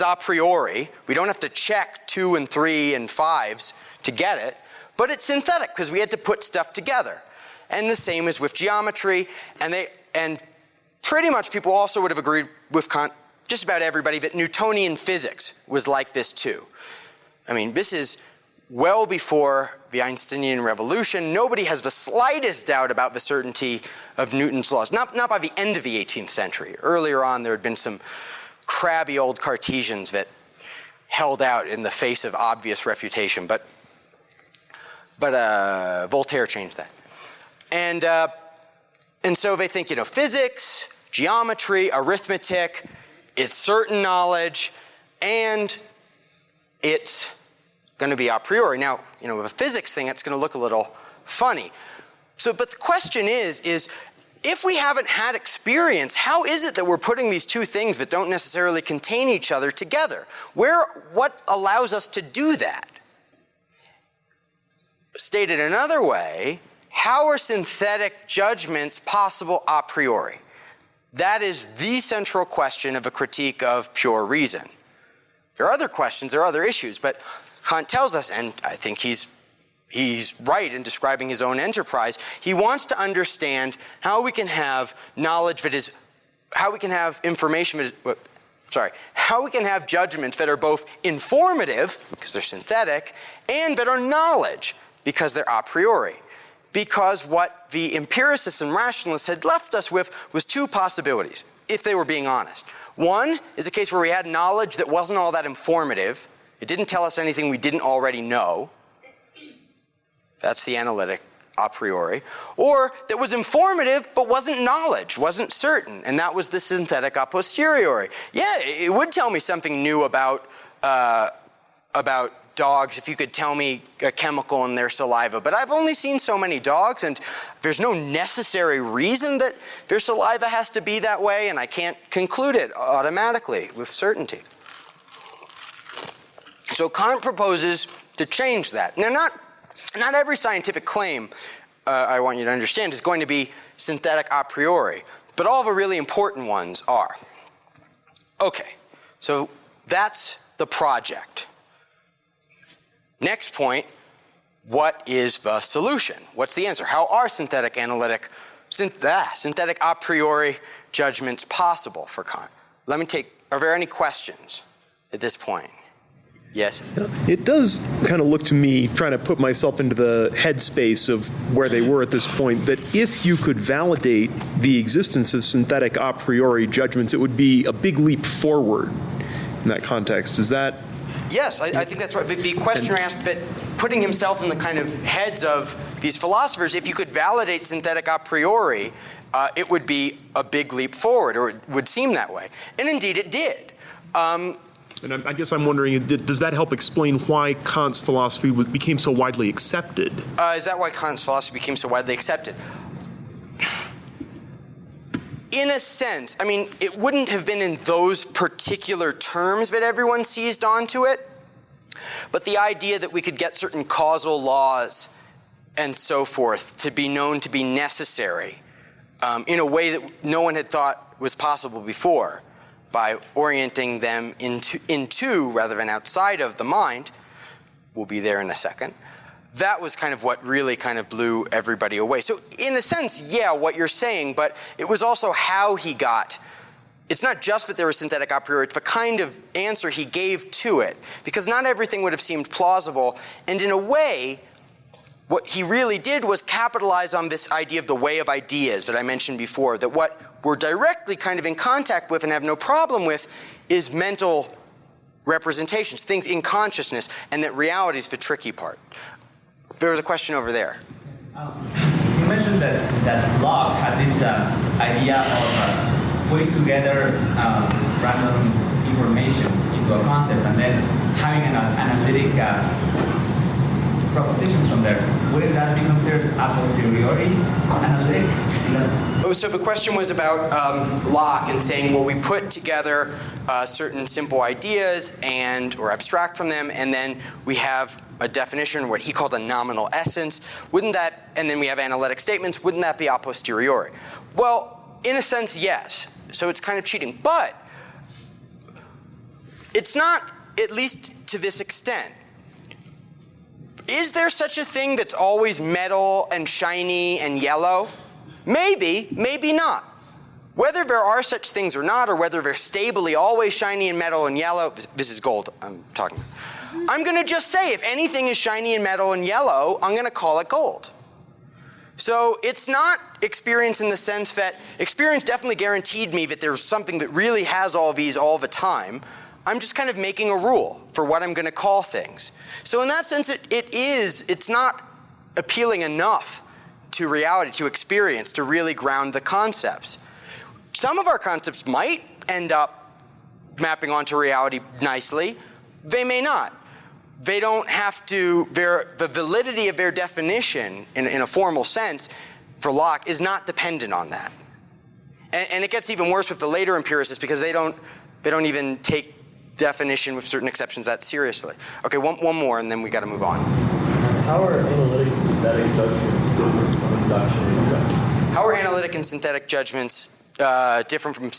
a priori. We don't have to check 2 and 3 and 5s to get it, but it's synthetic because we had to put stuff together. And the same is with geometry, and pretty much people also would have agreed with Kant, just about everybody, that Newtonian physics was like this too. I mean, this is well before the Einsteinian revolution. Nobody has the slightest doubt about the certainty of Newton's laws. Not by the end of the 18th century. Earlier on, there had been some crabby old Cartesians that held out in the face of obvious refutation, but Voltaire changed that. And so they think, physics, geometry, arithmetic, it's certain knowledge, and it's going to be a priori. Now, with a physics thing, it's going to look a little funny. But the question is if we haven't had experience, how is it that we're putting these 2 things that don't necessarily contain each other together? What allows us to do that? Stated another way, how are synthetic judgments possible a priori? That is the central question of a critique of pure reason. There are other questions, there are other issues, but Kant tells us, and I think he's right in describing his own enterprise, he wants to understand how we can have knowledge how we can have judgments that are both informative, because they're synthetic, and that are knowledge, because they're a priori. Because what the empiricists and rationalists had left us with was 2 possibilities, if they were being honest. One is a case where we had knowledge that wasn't all that informative. It didn't tell us anything we didn't already know. That's the analytic a priori. Or that was informative but wasn't knowledge, wasn't certain, and that was the synthetic a posteriori. Yeah, it would tell me something new about dogs if you could tell me a chemical in their saliva, but I've only seen so many dogs, and there's no necessary reason that their saliva has to be that way, and I can't conclude it automatically with certainty. So Kant proposes to change that. Now, not every scientific claim, I want you to understand, is going to be synthetic a priori, but all the really important ones are. Okay, so that's the project. Next point, what is the solution? What's the answer? How are synthetic a priori judgments possible for Kant? Are there any questions at this point? Yes? It does kind of look to me, trying to put myself into the headspace of where they were at this point, that if you could validate the existence of synthetic a priori judgments, it would be a big leap forward in that context. Is that? Yes, I think that's right. The questioner asked that putting himself in the kind of heads of these philosophers, if you could validate synthetic a priori, it would be a big leap forward, or it would seem that way. And indeed it did. And I guess I'm wondering, does that help explain why Kant's philosophy became so widely accepted? Is that why Kant's philosophy became so widely accepted? In a sense, I mean, it wouldn't have been in those particular terms that everyone seized onto it, but the idea that we could get certain causal laws and so forth to be known to be necessary in a way that no one had thought was possible before, by orienting them into rather than outside of the mind, we'll be there in a second, that was kind of what really kind of blew everybody away. So in a sense, yeah, what you're saying, but it was also how he got. It's not just that there was synthetic a priori, it's the kind of answer he gave to it, because not everything would have seemed plausible, and in a way, what he really did was capitalize on this idea of the way of ideas that I mentioned before, that what we're directly kind of in contact with and have no problem with is mental representations, things in consciousness, and that reality is the tricky part. There was a question over there. You mentioned that Locke had this idea of putting together random information into a concept and then having an analytic propositions from there. Wouldn't that be considered a posteriori analytic? Oh, so the question was about Locke and saying, well, we put together certain simple ideas or abstract from them, and then we have a definition, what he called a nominal essence. Wouldn't that, and then we have analytic statements, wouldn't that be a posteriori? Well, in a sense, yes. So it's kind of cheating. But it's not, at least to this extent. Is there such a thing that's always metal and shiny and yellow? Maybe, maybe not. Whether there are such things or not, or whether they're stably always shiny and metal and yellow, this is gold I'm talking about. I'm going to just say if anything is shiny and metal and yellow, I'm going to call it gold. So it's not experience in the sense that experience definitely guaranteed me that there's something that really has all these all the time. I'm just kind of making a rule for what I'm going to call things. So in that sense, it's not appealing enough to reality, to experience, to really ground the concepts. Some of our concepts might end up mapping onto reality nicely. They may not. They don't have to, the validity of their definition in a formal sense for Locke is not dependent on that. And it gets even worse with the later empiricists because they don't even take definition with certain exceptions that seriously. Okay, one more and then we got to move on. How are analytic and synthetic judgments different from induction and deduction? How are analytic and synthetic judgments different from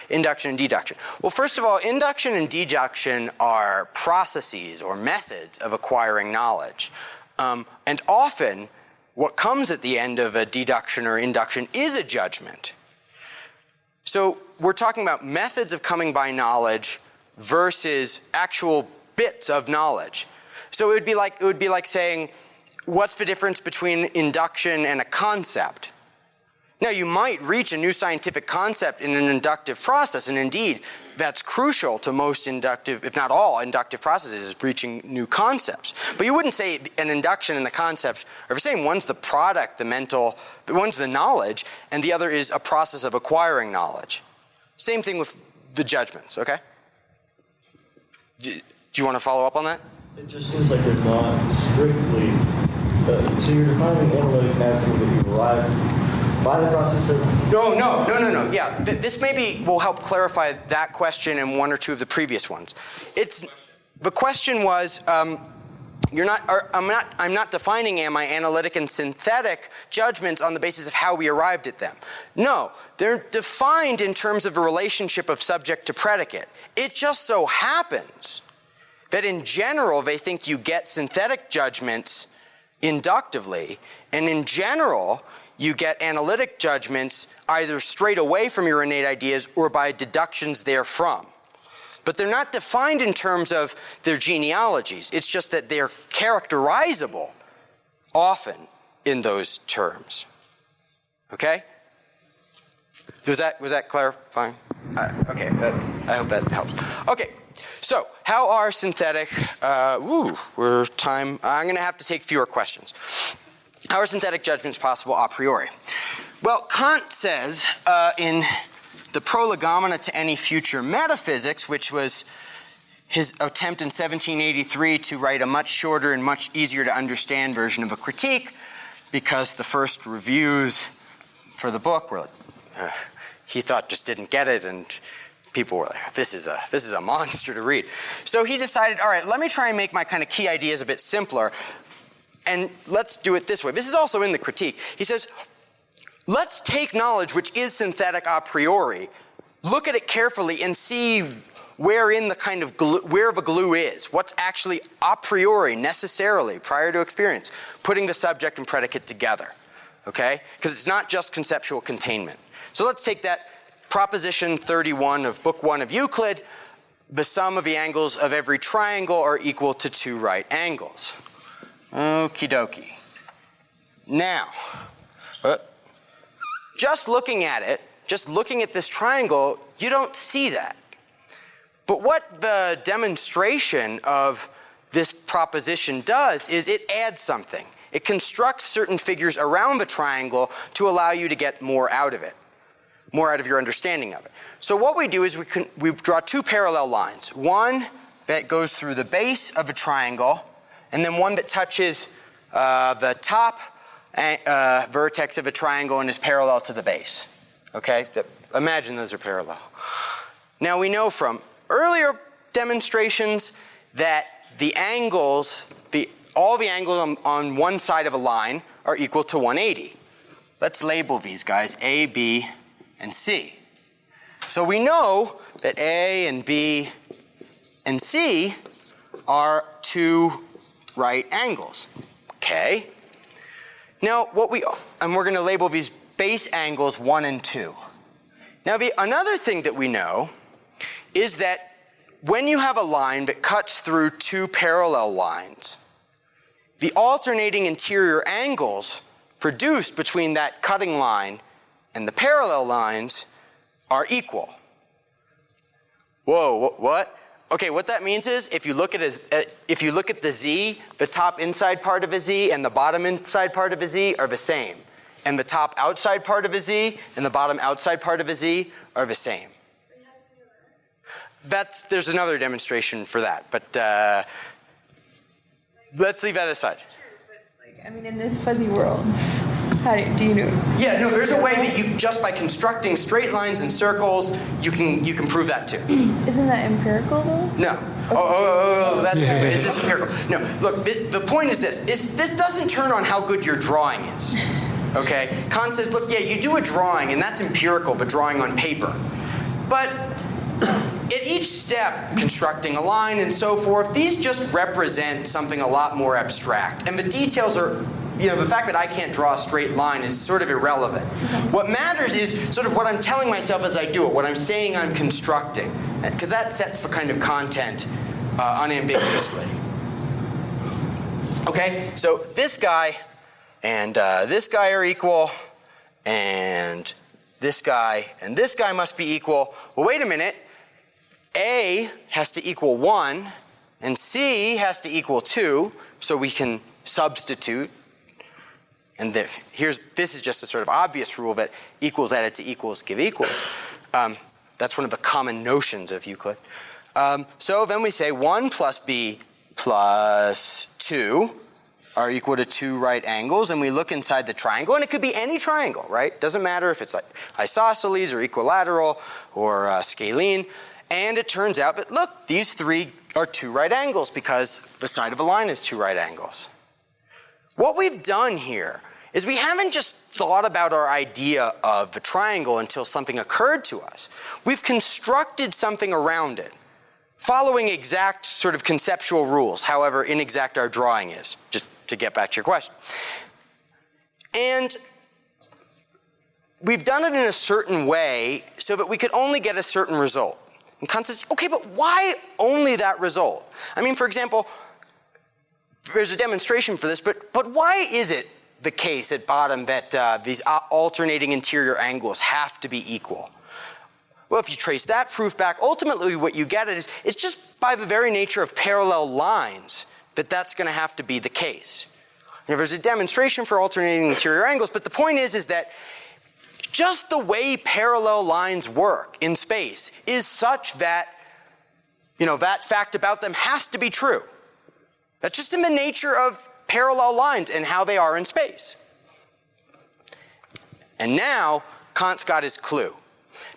induction and deduction? Well, first of all, induction and deduction are processes or methods of acquiring knowledge. And often, what comes at the end of a deduction or induction is a judgment. So we're talking about methods of coming by knowledge versus actual bits of knowledge. So it would be like saying, what's the difference between induction and a concept? Now, you might reach a new scientific concept in an inductive process, and indeed, that's crucial to most inductive, if not all, inductive processes, is reaching new concepts. But you wouldn't say an induction and the concept are the same. One's the product, one's the knowledge, and the other is a process of acquiring knowledge. Same thing with the judgments, okay? Do you want to follow up on that? It just seems like they're not strictly, so you're defining analytic as something that you arrive by the process of... No. Yeah, this maybe will help clarify that question and one or two of the previous ones. The question was, I'm not defining my analytic and synthetic judgments on the basis of how we arrived at them. No, they're defined in terms of a relationship of subject to predicate. It just so happens that in general they think you get synthetic judgments inductively, and in general you get analytic judgments either straight away from your innate ideas or by deductions therefrom. But they're not defined in terms of their genealogies. It's just that they're characterizable often in those terms. Okay? Was that clarifying? Okay, I hope that helps. Okay, so how are synthetic, I'm going to have to take fewer questions. How are synthetic judgments possible a priori? Well, Kant says in the Prolegomena to any future metaphysics, which was his attempt in 1783 to write a much shorter and much easier to understand version of a critique, because the first reviews for the book were he thought just didn't get it, and people were like, this is a monster to read. So he decided, all right, let me try and make my kind of key ideas a bit simpler, and let's do it this way. This is also in the critique. He says, let's take knowledge which is synthetic a priori, look at it carefully and see wherein the kind of glue, where the glue is, what's actually a priori, necessarily, prior to experience, putting the subject and predicate together, okay? Because it's not just conceptual containment. So let's take that proposition 31 of book 1 of Euclid, the sum of the angles of every triangle are equal to 2 right angles. Okie dokie. Now, just looking at it, just looking at this triangle, you don't see that. But what the demonstration of this proposition does is it adds something. It constructs certain figures around the triangle to allow you to get more out of it, more out of your understanding of it. So what we do is we draw 2 parallel lines. One that goes through the base of a triangle, and then one that touches the top vertex of a triangle and is parallel to the base. Okay? Imagine those are parallel. Now we know from earlier demonstrations that the angles, all the angles on one side of a line are equal to 180. Let's label these guys A, B, and C. So we know that A and B and C are 2 right angles. Okay? Now we're going to label these base angles 1 and 2. Now another thing that we know is that when you have a line that cuts through 2 parallel lines, the alternating interior angles produced between that cutting line and the parallel lines are equal. Whoa, what? Okay, what that means is if you look at the Z, the top inside part of a Z and the bottom inside part of a Z are the same. And the top outside part of a Z and the bottom outside part of a Z are the same. There's another demonstration for that, but let's leave that aside. But in this fuzzy world, do you know? Yeah, no, there's a way that you, just by constructing straight lines and circles, you can prove that too. Isn't that empirical though? No. Okay. Is this empirical? No, look, the point is this. This doesn't turn on how good your drawing is. Okay? Kant says, look, yeah, you do a drawing, and that's empirical, but drawing on paper. But at each step, constructing a line and so forth, these just represent something a lot more abstract. And the details are, the fact that I can't draw a straight line is sort of irrelevant. What matters is sort of what I'm telling myself as I do it, what I'm saying I'm constructing, because that sets the kind of content unambiguously. Okay, so this guy and this guy are equal, and this guy and this guy must be equal. Well, wait a minute. A has to equal 1, and C has to equal 2, so we can substitute. And this is just a sort of obvious rule that equals added to equals give equals. That's one of the common notions of Euclid. So then we say 1 plus B plus 2 are equal to 2 right angles, and we look inside the triangle, and it could be any triangle, right? Doesn't matter if it's like isosceles or equilateral or scalene. And it turns out that, look, these 3 are 2 right angles because the side of a line is 2 right angles. What we've done here is we haven't just thought about our idea of the triangle until something occurred to us. We've constructed something around it. following exact sort of conceptual rules, however inexact our drawing is, just to get back to your question. And we've done it in a certain way so that we could only get a certain result. And Kant says, okay, but why only that result? I mean, for example, there's a demonstration for this, but why is it the case at bottom that these alternating interior angles have to be equal? Well, if you trace that proof back, ultimately what you get is it's just by the very nature of parallel lines that that's going to have to be the case. Now, there's a demonstration for alternating interior angles, but the point is that just the way parallel lines work in space is such that, that fact about them has to be true. That's just in the nature of parallel lines and how they are in space. And now, Kant's got his clue.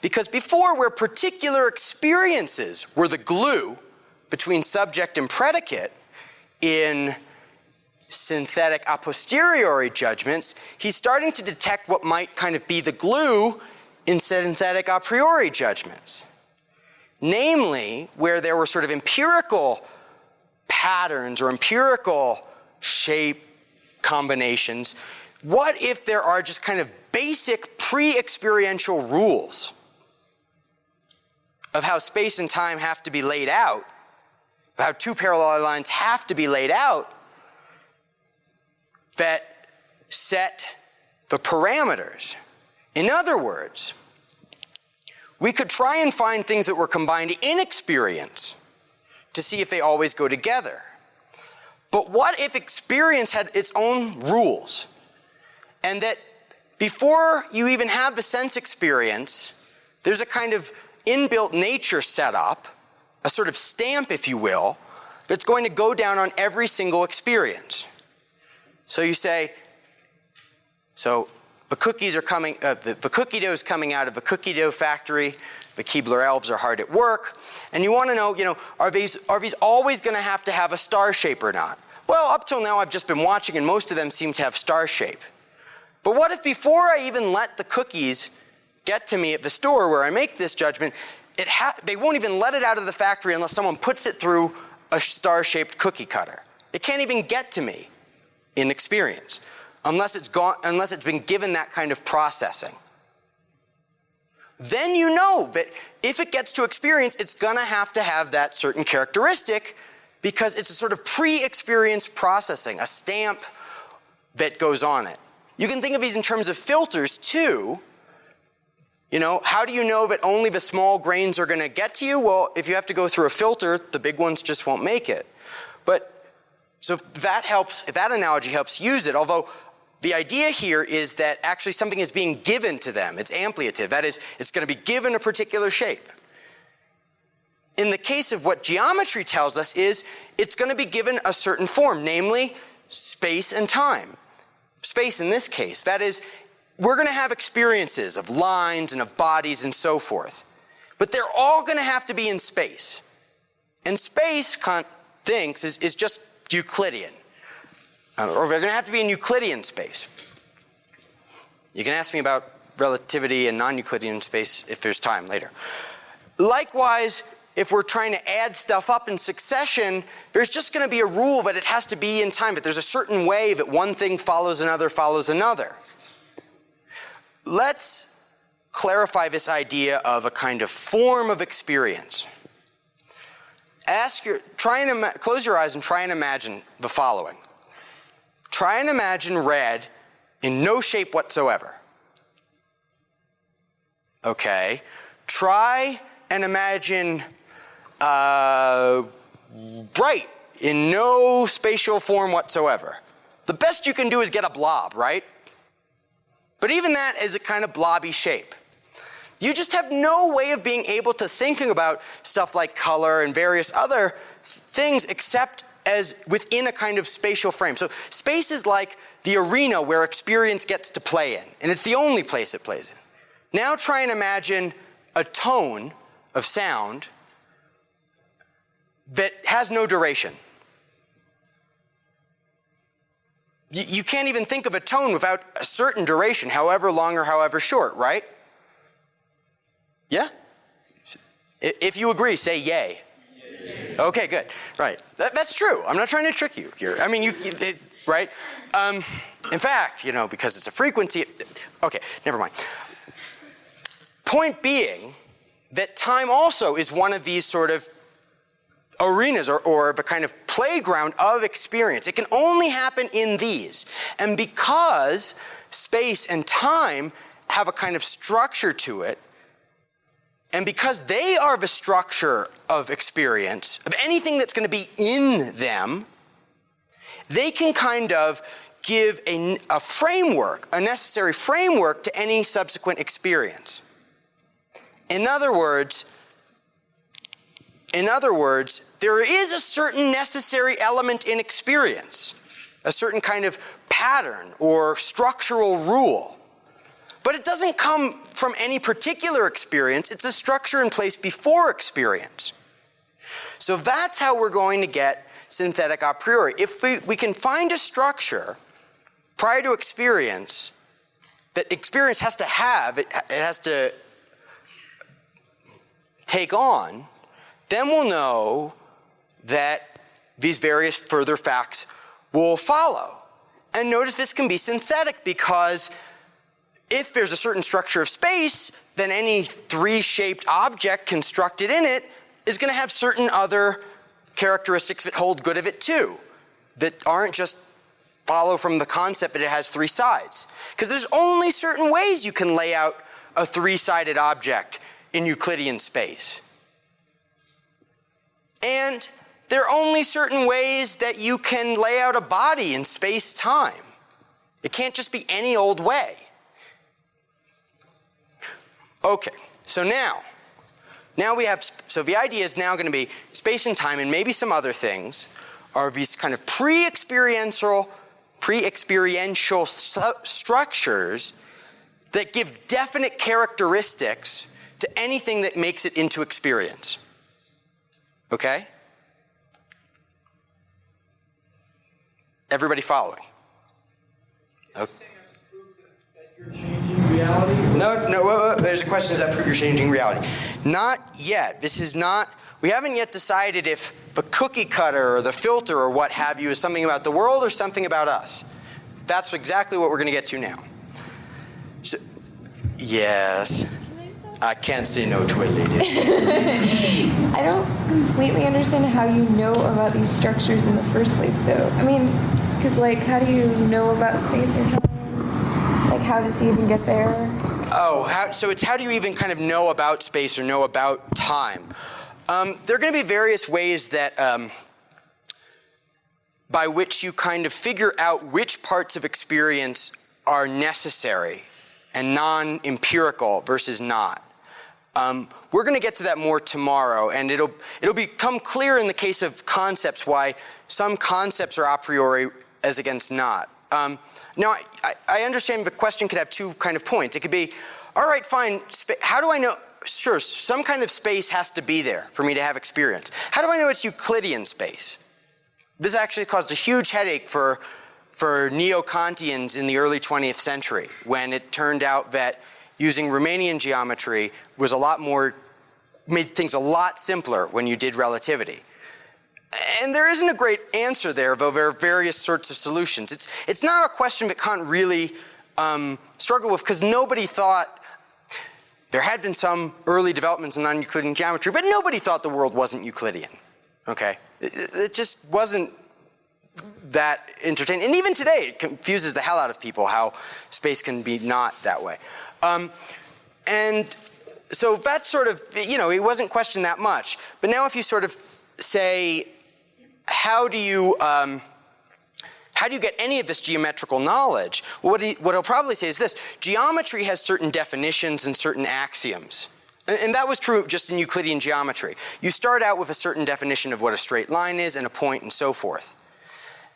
Because before, where particular experiences were the glue between subject and predicate in synthetic a posteriori judgments, he's starting to detect what might kind of be the glue in synthetic a priori judgments. Namely, where there were sort of empirical patterns or empirical shape combinations, what if there are just kind of basic pre-experiential rules of how space and time have to be laid out, of how two parallel lines have to be laid out, that set the parameters. In other words, we could try and find things that were combined in experience to see if they always go together. But what if experience had its own rules? And that before you even have the sense experience, there's a kind of inbuilt nature set up, a sort of stamp, if you will, that's going to go down on every single experience. So you say, so the cookies are coming, the cookie dough is coming out of the cookie dough factory. The Keebler elves are hard at work, and you want to know, are these always going to have a star shape or not? Well, up till now I've just been watching, and most of them seem to have star shape. But what if before I even let the cookies get to me at the store where I make this judgment, they won't even let it out of the factory unless someone puts it through a star-shaped cookie cutter. It can't even get to me in experience unless it's been given that kind of processing. Then you know that if it gets to experience, it's going to have that certain characteristic because it's a sort of pre-experience processing, a stamp that goes on it. You can think of these in terms of filters too. How do you know that only the small grains are going to get to you? Well, if you have to go through a filter, the big ones just won't make it. So that helps, if that analogy helps use it, although the idea here is that actually something is being given to them. It's ampliative. That is, it's going to be given a particular shape. In the case of what geometry tells us is it's going to be given a certain form, namely space and time. Space in this case. That is, we're going to have experiences of lines and of bodies and so forth. But they're all going to have to be in space. And space, Kant thinks, is just Euclidean. Or they're going to have to be in Euclidean space. You can ask me about relativity and non-Euclidean space if there's time later. Likewise, if we're trying to add stuff up in succession, there's just going to be a rule that it has to be in time, that there's a certain way that one thing follows another follows another. Let's clarify this idea of a kind of form of experience. Close your eyes and try and imagine the following. Try and imagine red in no shape whatsoever. Okay. Try and imagine bright in no spatial form whatsoever. The best you can do is get a blob, right? But even that is a kind of blobby shape. You just have no way of being able to thinking about stuff like color and various other things except as within a kind of spatial frame. So space is like the arena where experience gets to play in, and it's the only place it plays in. Now try and imagine a tone of sound that has no duration. You can't even think of a tone without a certain duration, however long or however short, right? Yeah? If you agree, say yay. Okay, good. Right. That's true. I'm not trying to trick you here. I mean, right? In fact, because it's a frequency. Okay, never mind. Point being that time also is one of these sort of arenas or a kind of playground of experience. It can only happen in these. And because space and time have a kind of structure to it, and because they are the structure of experience, of anything that's going to be in them, they can kind of give a framework, a necessary framework to any subsequent experience. In other words, there is a certain necessary element in experience, a certain kind of pattern or structural rule. But it doesn't come from any particular experience. It's a structure in place before experience. So that's how we're going to get synthetic a priori. If we can find a structure prior to experience that experience has to have, it has to take on, then we'll know that these various further facts will follow. And notice this can be synthetic because if there's a certain structure of space, then any three-shaped object constructed in it is going to have certain other characteristics that hold good of it too, that aren't just follow from the concept that it has three sides. Because there's only certain ways you can lay out a three-sided object in Euclidean space. And there are only certain ways that you can lay out a body in space-time. It can't just be any old way. Okay, so now we have, so the idea is now going to be space and time and maybe some other things are these kind of pre-experiential structures that give definite characteristics to anything that makes it into experience. Okay? Everybody following? Okay. No, there's a question, does that prove you're changing reality? Not yet. This is not, we haven't yet decided if the cookie cutter or the filter or what have you is something about the world or something about us. That's exactly what we're going to get to now. So, yes. I can't say no to it, lady. I don't completely understand how you know about these structures in the first place, though. I mean, because, how do you know about space or time? How does he even get there? Oh, so it's how do you even kind of know about space or know about time? There are going to be various ways that by which you kind of figure out which parts of experience are necessary and non-empirical versus not. We're going to get to that more tomorrow, and it'll become clear in the case of concepts why some concepts are a priori as against not. Now, I understand the question could have two kind of points. It could be, all right, fine, how do I know? Sure, some kind of space has to be there for me to have experience. How do I know it's Euclidean space? This actually caused a huge headache for neo-Kantians in the early 20th century, when it turned out that using Riemannian geometry was made things a lot simpler when you did relativity. And there isn't a great answer there, though there are various sorts of solutions. It's not a question that Kant really struggled with, because nobody thought, there had been some early developments in non-Euclidean geometry, but nobody thought the world wasn't Euclidean, okay? It just wasn't that entertaining. And even today, it confuses the hell out of people how space can be not that way. And so that's sort of, it wasn't questioned that much. But now if you sort of say, how do you get any of this geometrical knowledge? What he'll probably say is this: geometry has certain definitions and certain axioms. And that was true just in Euclidean geometry. You start out with a certain definition of what a straight line is and a point and so forth.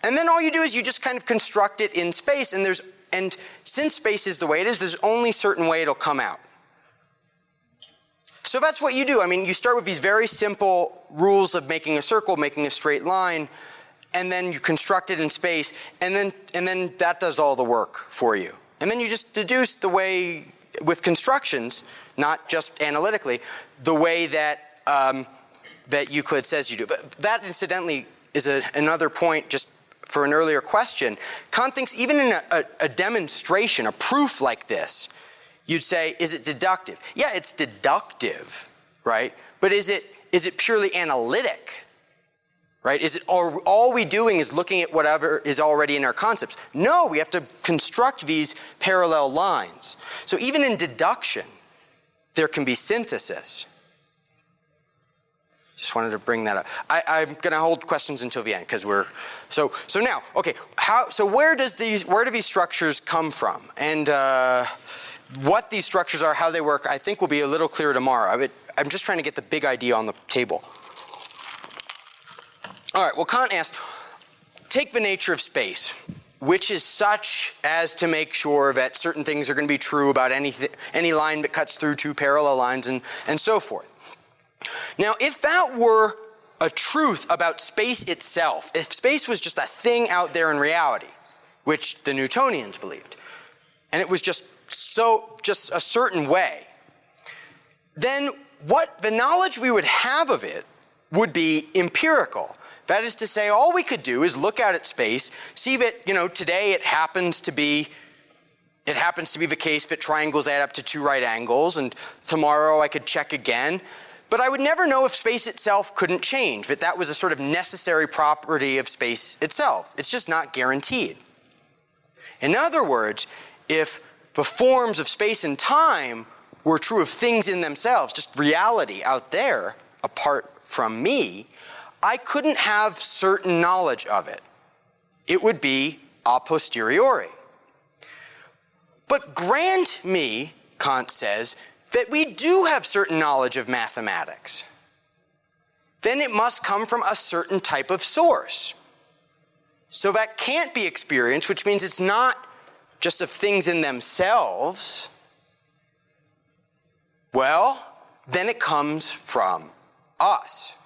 And then all you do is you just kind of construct it in space, and since space is the way it is, there's only a certain way it'll come out. So that's what you do. I mean, you start with these very simple rules of making a circle, making a straight line, and then you construct it in space, and then that does all the work for you. And then you just deduce the way, with constructions, not just analytically, the way that that Euclid says you do. But that, incidentally, is another point just for an earlier question. Kant thinks even in a demonstration, a proof like this, you'd say, is it deductive? Yeah, it's deductive, right? But is it purely analytic? Right? Is it all we doing is looking at whatever is already in our concepts? No, we have to construct these parallel lines. So even in deduction, there can be synthesis. Just wanted to bring that up. I'm going to hold questions until the end because we're so now. Okay, where do these structures come from, and what these structures are, how they work? I think will be a little clearer tomorrow. I'm just trying to get the big idea on the table. All right, well, Kant asked, take the nature of space, which is such as to make sure that certain things are going to be true about any line that cuts through two parallel lines and so forth. Now, if that were a truth about space itself, if space was just a thing out there in reality, which the Newtonians believed, and it was just a certain way, then what the knowledge we would have of it would be empirical. That is to say, all we could do is look out at space, see that, today it happens to be the case that triangles add up to two right angles, and tomorrow I could check again. But I would never know if space itself couldn't change, that was a sort of necessary property of space itself. It's just not guaranteed. In other words, if the forms of space and time were true of things in themselves, just reality out there, apart from me, I couldn't have certain knowledge of it. It would be a posteriori. But grant me, Kant says, that we do have certain knowledge of mathematics. Then it must come from a certain type of source. So that can't be experience, which means it's not just of things in themselves. Well, then it comes from us.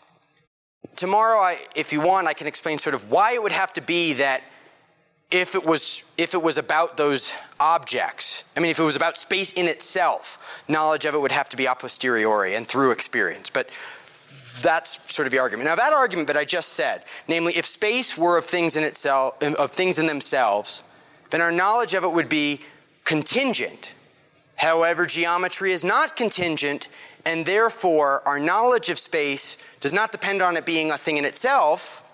Tomorrow, if you want, I can explain sort of why it would have to be that if it was about those objects, if it was about space in itself, knowledge of it would have to be a posteriori and through experience. But that's sort of the argument. Now, that argument that I just said, namely, if space were of things in themselves, then our knowledge of it would be contingent. However, geometry is not contingent, and therefore our knowledge of space does not depend on it being a thing in itself,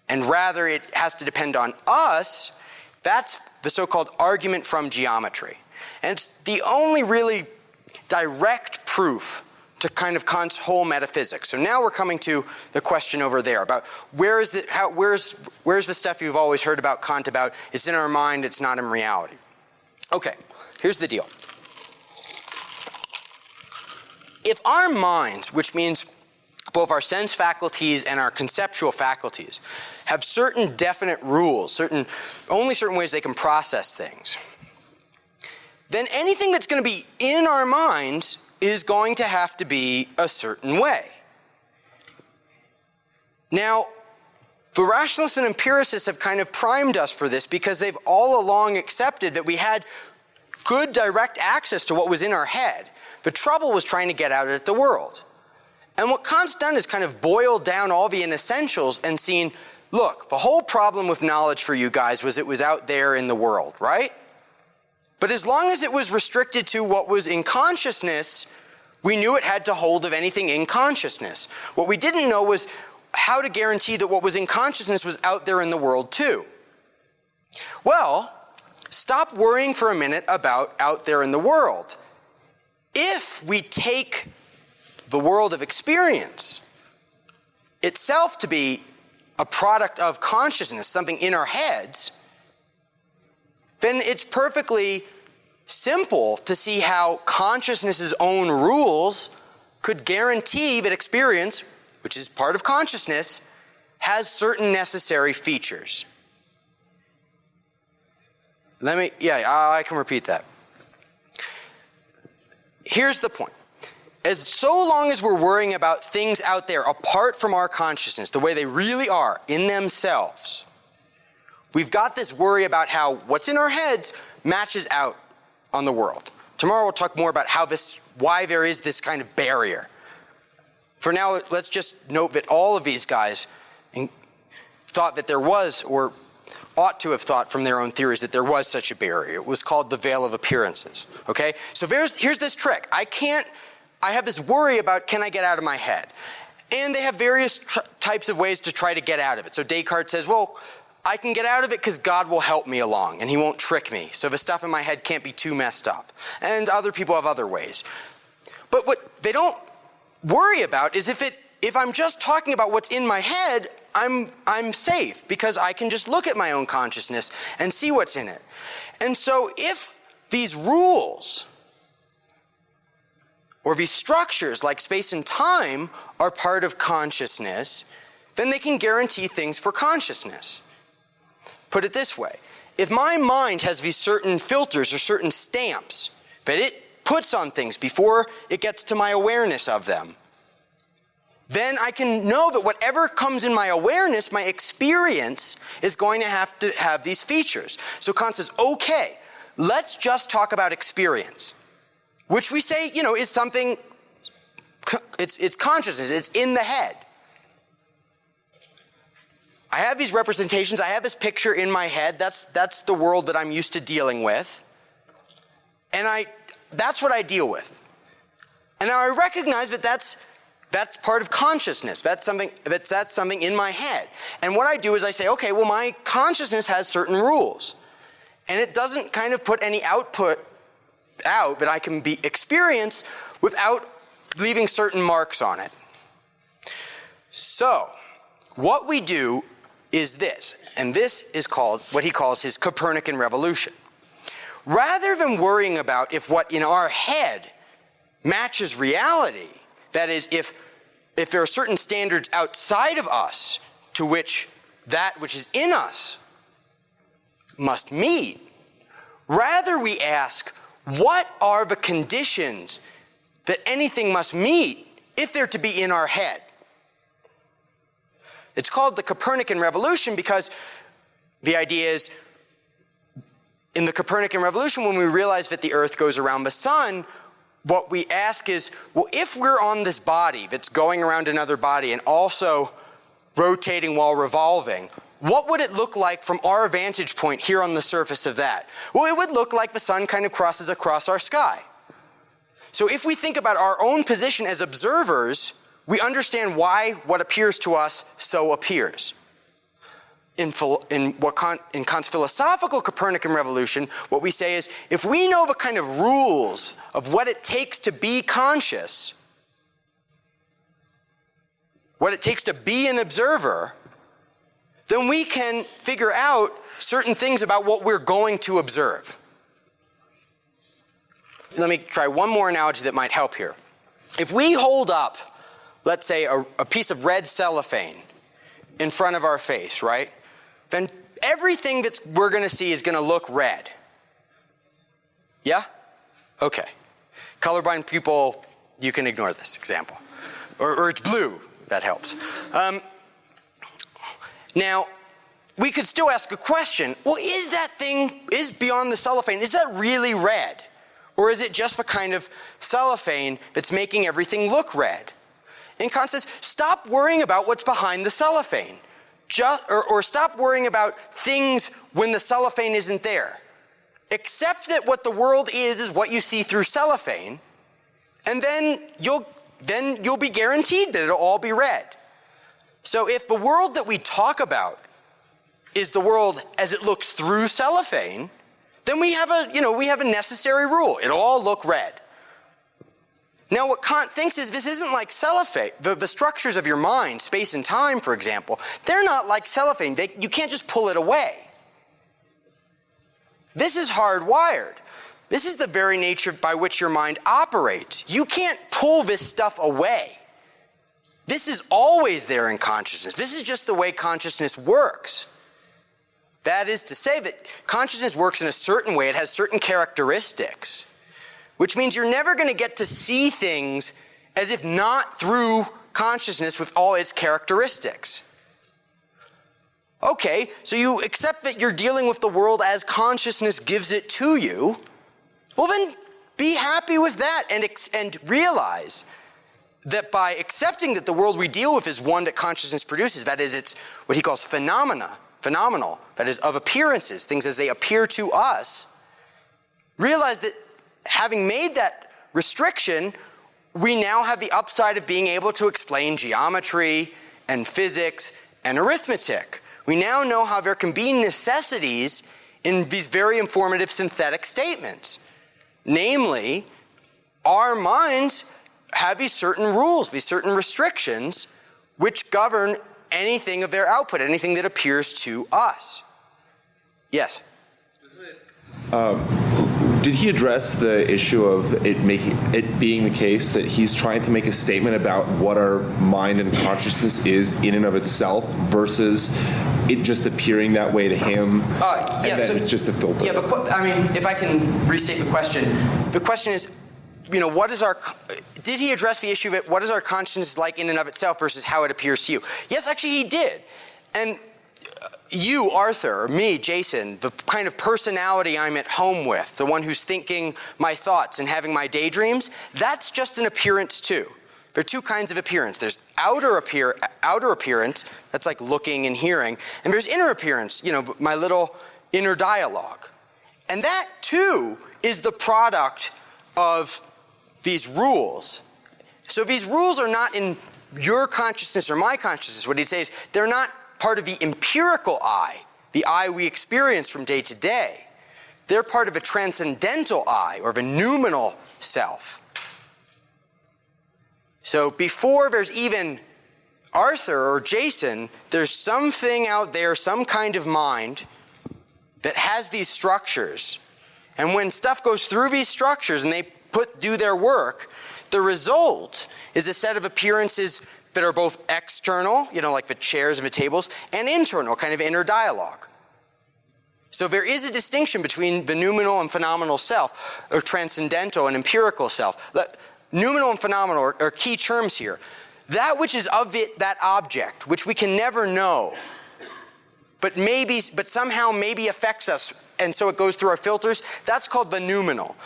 and rather it has to depend on us. That's the so-called argument from geometry. And it's the only really direct proof to kind of Kant's whole metaphysics. So now we're coming to the question over there about where's the stuff you've always heard about Kant about it's in our mind, it's not in reality. Okay, here's the deal. If our minds, which means both our sense faculties and our conceptual faculties, have certain definite rules, only certain ways they can process things, then anything that's going to be in our minds is going to have to be a certain way. Now, the rationalists and empiricists have kind of primed us for this because they've all along accepted that we had good direct access to what was in our head. The trouble was trying to get out at the world. And what Kant's done is kind of boiled down all the inessentials and seen, look, the whole problem with knowledge for you guys was it was out there in the world, right? But as long as it was restricted to what was in consciousness, we knew it had to hold of anything in consciousness. What we didn't know was how to guarantee that what was in consciousness was out there in the world too. Well, stop worrying for a minute about out there in the world. If we take the world of experience itself to be a product of consciousness, something in our heads, then it's perfectly simple to see how consciousness's own rules could guarantee that experience, which is part of consciousness, has certain necessary features. I can repeat that. Here's the point. So long as we're worrying about things out there apart from our consciousness, the way they really are in themselves, we've got this worry about how what's in our heads matches out on the world. Tomorrow we'll talk more about why there is this kind of barrier. For now, let's just note that all of these guys thought that there was, or ought to have thought from their own theories, that there was such a barrier. It was called the veil of appearances. Okay? So here's this trick. I have this worry about, can I get out of my head? And they have various types of ways to try to get out of it. So Descartes says, well, I can get out of it because God will help me along and he won't trick me. So the stuff in my head can't be too messed up. And other people have other ways. But what they don't worry about is if I'm just talking about what's in my head, I'm safe because I can just look at my own consciousness and see what's in it. And so if these rules or these structures like space and time are part of consciousness, then they can guarantee things for consciousness. Put it this way. If my mind has these certain filters or certain stamps that it puts on things before it gets to my awareness of them, then I can know that whatever comes in my awareness, my experience, is going to have these features. So Kant says, okay, let's just talk about experience, which we say, is something, it's consciousness, it's in the head. I have these representations, I have this picture in my head, that's the world that I'm used to dealing with, and that's what I deal with. And now I recognize that that's part of consciousness. That's something in my head. And what I do is I say, okay, well, my consciousness has certain rules. And it doesn't kind of put any output out that I can experience without leaving certain marks on it. So, what we do is this, and this is called what he calls his Copernican Revolution. Rather than worrying about if what in our head matches reality, that is, if there are certain standards outside of us to which that which is in us must meet, rather we ask, what are the conditions that anything must meet if they're to be in our head? It's called the Copernican Revolution because the idea is, in the Copernican Revolution, when we realize that the Earth goes around the sun, what we ask is, well, if we're on this body that's going around another body and also rotating while revolving, what would it look like from our vantage point here on the surface of that? Well, it would look like the sun kind of crosses across our sky. So if we think about our own position as observers, we understand why what appears to us so appears. In Kant's philosophical Copernican Revolution, what we say is, if we know the kind of rules of what it takes to be conscious, what it takes to be an observer, then we can figure out certain things about what we're going to observe. Let me try one more analogy that might help here. If we hold up, let's say, a piece of red cellophane in front of our face, right? Then everything that we're going to see is going to look red. Yeah? Okay. Colorblind people, you can ignore this example. Or it's blue, if that helps. Now, we could still ask a question. Well, is beyond the cellophane, is that really red? Or is it just the kind of cellophane that's making everything look red? And Kant says, stop worrying about what's behind the cellophane. Or stop worrying about things when the cellophane isn't there. Accept that what the world is what you see through cellophane, and then you'll be guaranteed that it'll all be red. So if the world that we talk about is the world as it looks through cellophane, then we have a necessary rule. It'll all look red. Now what Kant thinks is this isn't like cellophane. The structures of your mind, space and time, for example, they're not like cellophane. You can't just pull it away. This is hardwired. This is the very nature by which your mind operates. You can't pull this stuff away. This is always there in consciousness. This is just the way consciousness works. That is to say that consciousness works in a certain way. It has certain characteristics, which means you're never going to get to see things as if not through consciousness with all its characteristics. Okay, so you accept that you're dealing with the world as consciousness gives it to you. Well then, be happy with that and realize that by accepting that the world we deal with is one that consciousness produces, that is, it's what he calls phenomenal, that is, of appearances, things as they appear to us, realize that having made that restriction, we now have the upside of being able to explain geometry and physics and arithmetic. We now know how there can be necessities in these very informative synthetic statements. Namely, our minds have these certain rules, these certain restrictions, which govern anything of their output, anything that appears to us. Yes? Did he address the issue of it being the case that he's trying to make a statement about what our mind and consciousness is in and of itself versus it just appearing that way to him, and then it's just a filter? Yeah, but if I can restate the question is, did he address the issue of what is our consciousness like in and of itself versus how it appears to you? Yes, actually he did. And you, Arthur, or me, Jason, the kind of personality I'm at home with, the one who's thinking my thoughts and having my daydreams, that's just an appearance too. There are two kinds of appearance. There's outer appearance, that's like looking and hearing, and there's inner appearance, my little inner dialogue. And that too is the product of these rules. So these rules are not in your consciousness or my consciousness. What he'd say is they're not part of the empirical I, the I we experience from day to day. They're part of a transcendental I, or of a noumenal self. So before there's even Arthur or Jason, there's something out there, some kind of mind that has these structures. And when stuff goes through these structures and they do their work, the result is a set of appearances that are both external, like the chairs and the tables, and internal, kind of inner dialogue. So there is a distinction between the noumenal and phenomenal self, or transcendental and empirical self. Noumenal and phenomenal are key terms here. That which is of that object, which we can never know, but somehow maybe affects us, and so it goes through our filters, that's called the noumenal.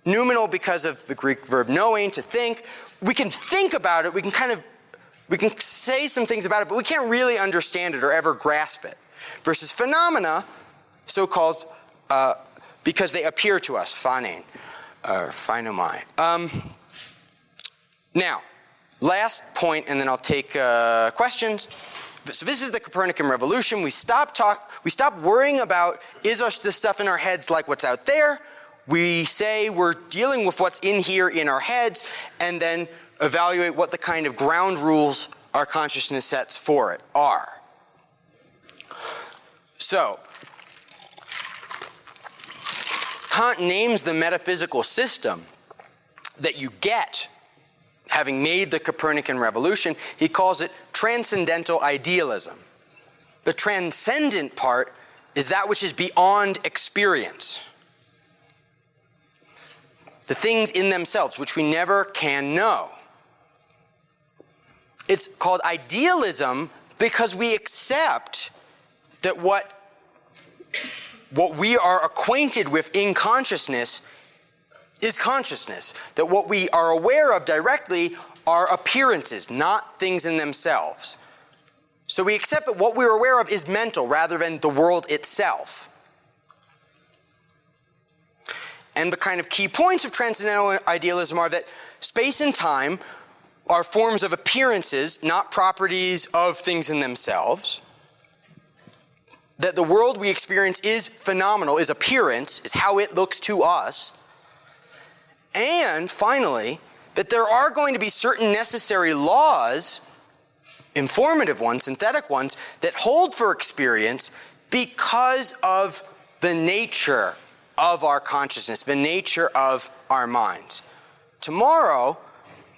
Noumenal because of the Greek verb knowing, to think. We can think about it, we can say some things about it, but we can't really understand it or ever grasp it. Versus phenomena, so-called because they appear to us, phanein, or phainomai. Now, last point, and then I'll take questions. So this is the Copernican Revolution. We stop worrying about, is this stuff in our heads like what's out there? We say we're dealing with what's in here in our heads, and then evaluate what the kind of ground rules our consciousness sets for it are. So, Kant names the metaphysical system that you get having made the Copernican Revolution. He calls it Transcendental Idealism. The transcendent part is that which is beyond experience. The things in themselves, which we never can know. It's called idealism because we accept that what we are acquainted with in consciousness is consciousness. That what we are aware of directly are appearances, not things in themselves. So we accept that what we're aware of is mental rather than the world itself. And the kind of key points of transcendental idealism are that space and time are forms of appearances, not properties of things in themselves. That the world we experience is phenomenal, is appearance, is how it looks to us. And finally, that there are going to be certain necessary laws, informative ones, synthetic ones, that hold for experience because of the nature of our consciousness, the nature of our minds. Tomorrow,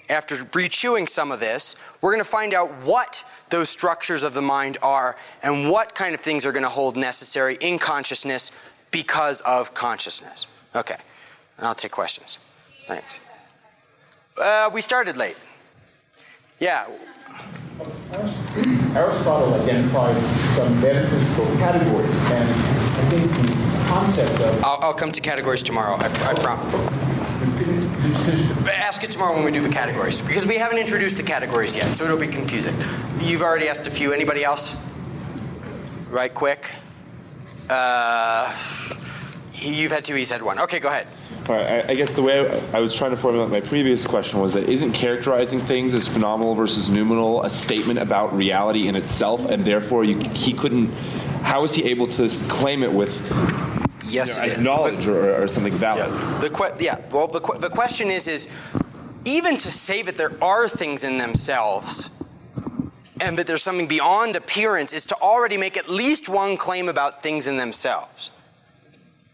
after rechewing some of this, we're going to find out what those structures of the mind are and what kind of things are going to hold necessary in consciousness because of consciousness. Okay, and I'll take questions. Thanks. We started late. Yeah. Aristotle identified some metaphysical categories, and I think the concept of... I'll come to categories tomorrow, I promise. Ask it tomorrow when we do the categories, because we haven't introduced the categories yet, so it'll be confusing. You've already asked a few. Anybody else? Right, quick. You've had two, he's had one. Okay, go ahead. All right, I guess the way I was trying to formulate my previous question was that isn't characterizing things as phenomenal versus noumenal a statement about reality in itself, and therefore he couldn't, how is he able to claim it with Yes, as knowledge or something valid? The question is even to say that there are things in themselves and that there's something beyond appearance is to already make at least one claim about things in themselves.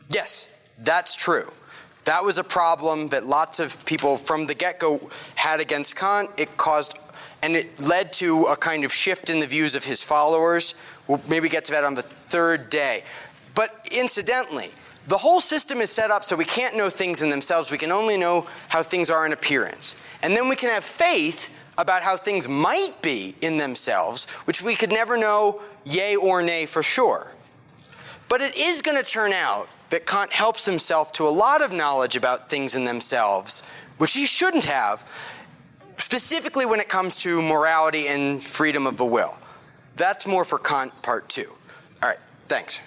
Yes, that's true. That was a problem that lots of people from the get-go had against Kant. And it led to a kind of shift in the views of his followers. We'll maybe get to that on the third day. But incidentally, the whole system is set up so we can't know things in themselves. We can only know how things are in appearance. And then we can have faith about how things might be in themselves, which we could never know yea or nay for sure. But it is going to turn out that Kant helps himself to a lot of knowledge about things in themselves, which he shouldn't have, specifically when it comes to morality and freedom of the will. That's more for Kant part 2. All right, thanks.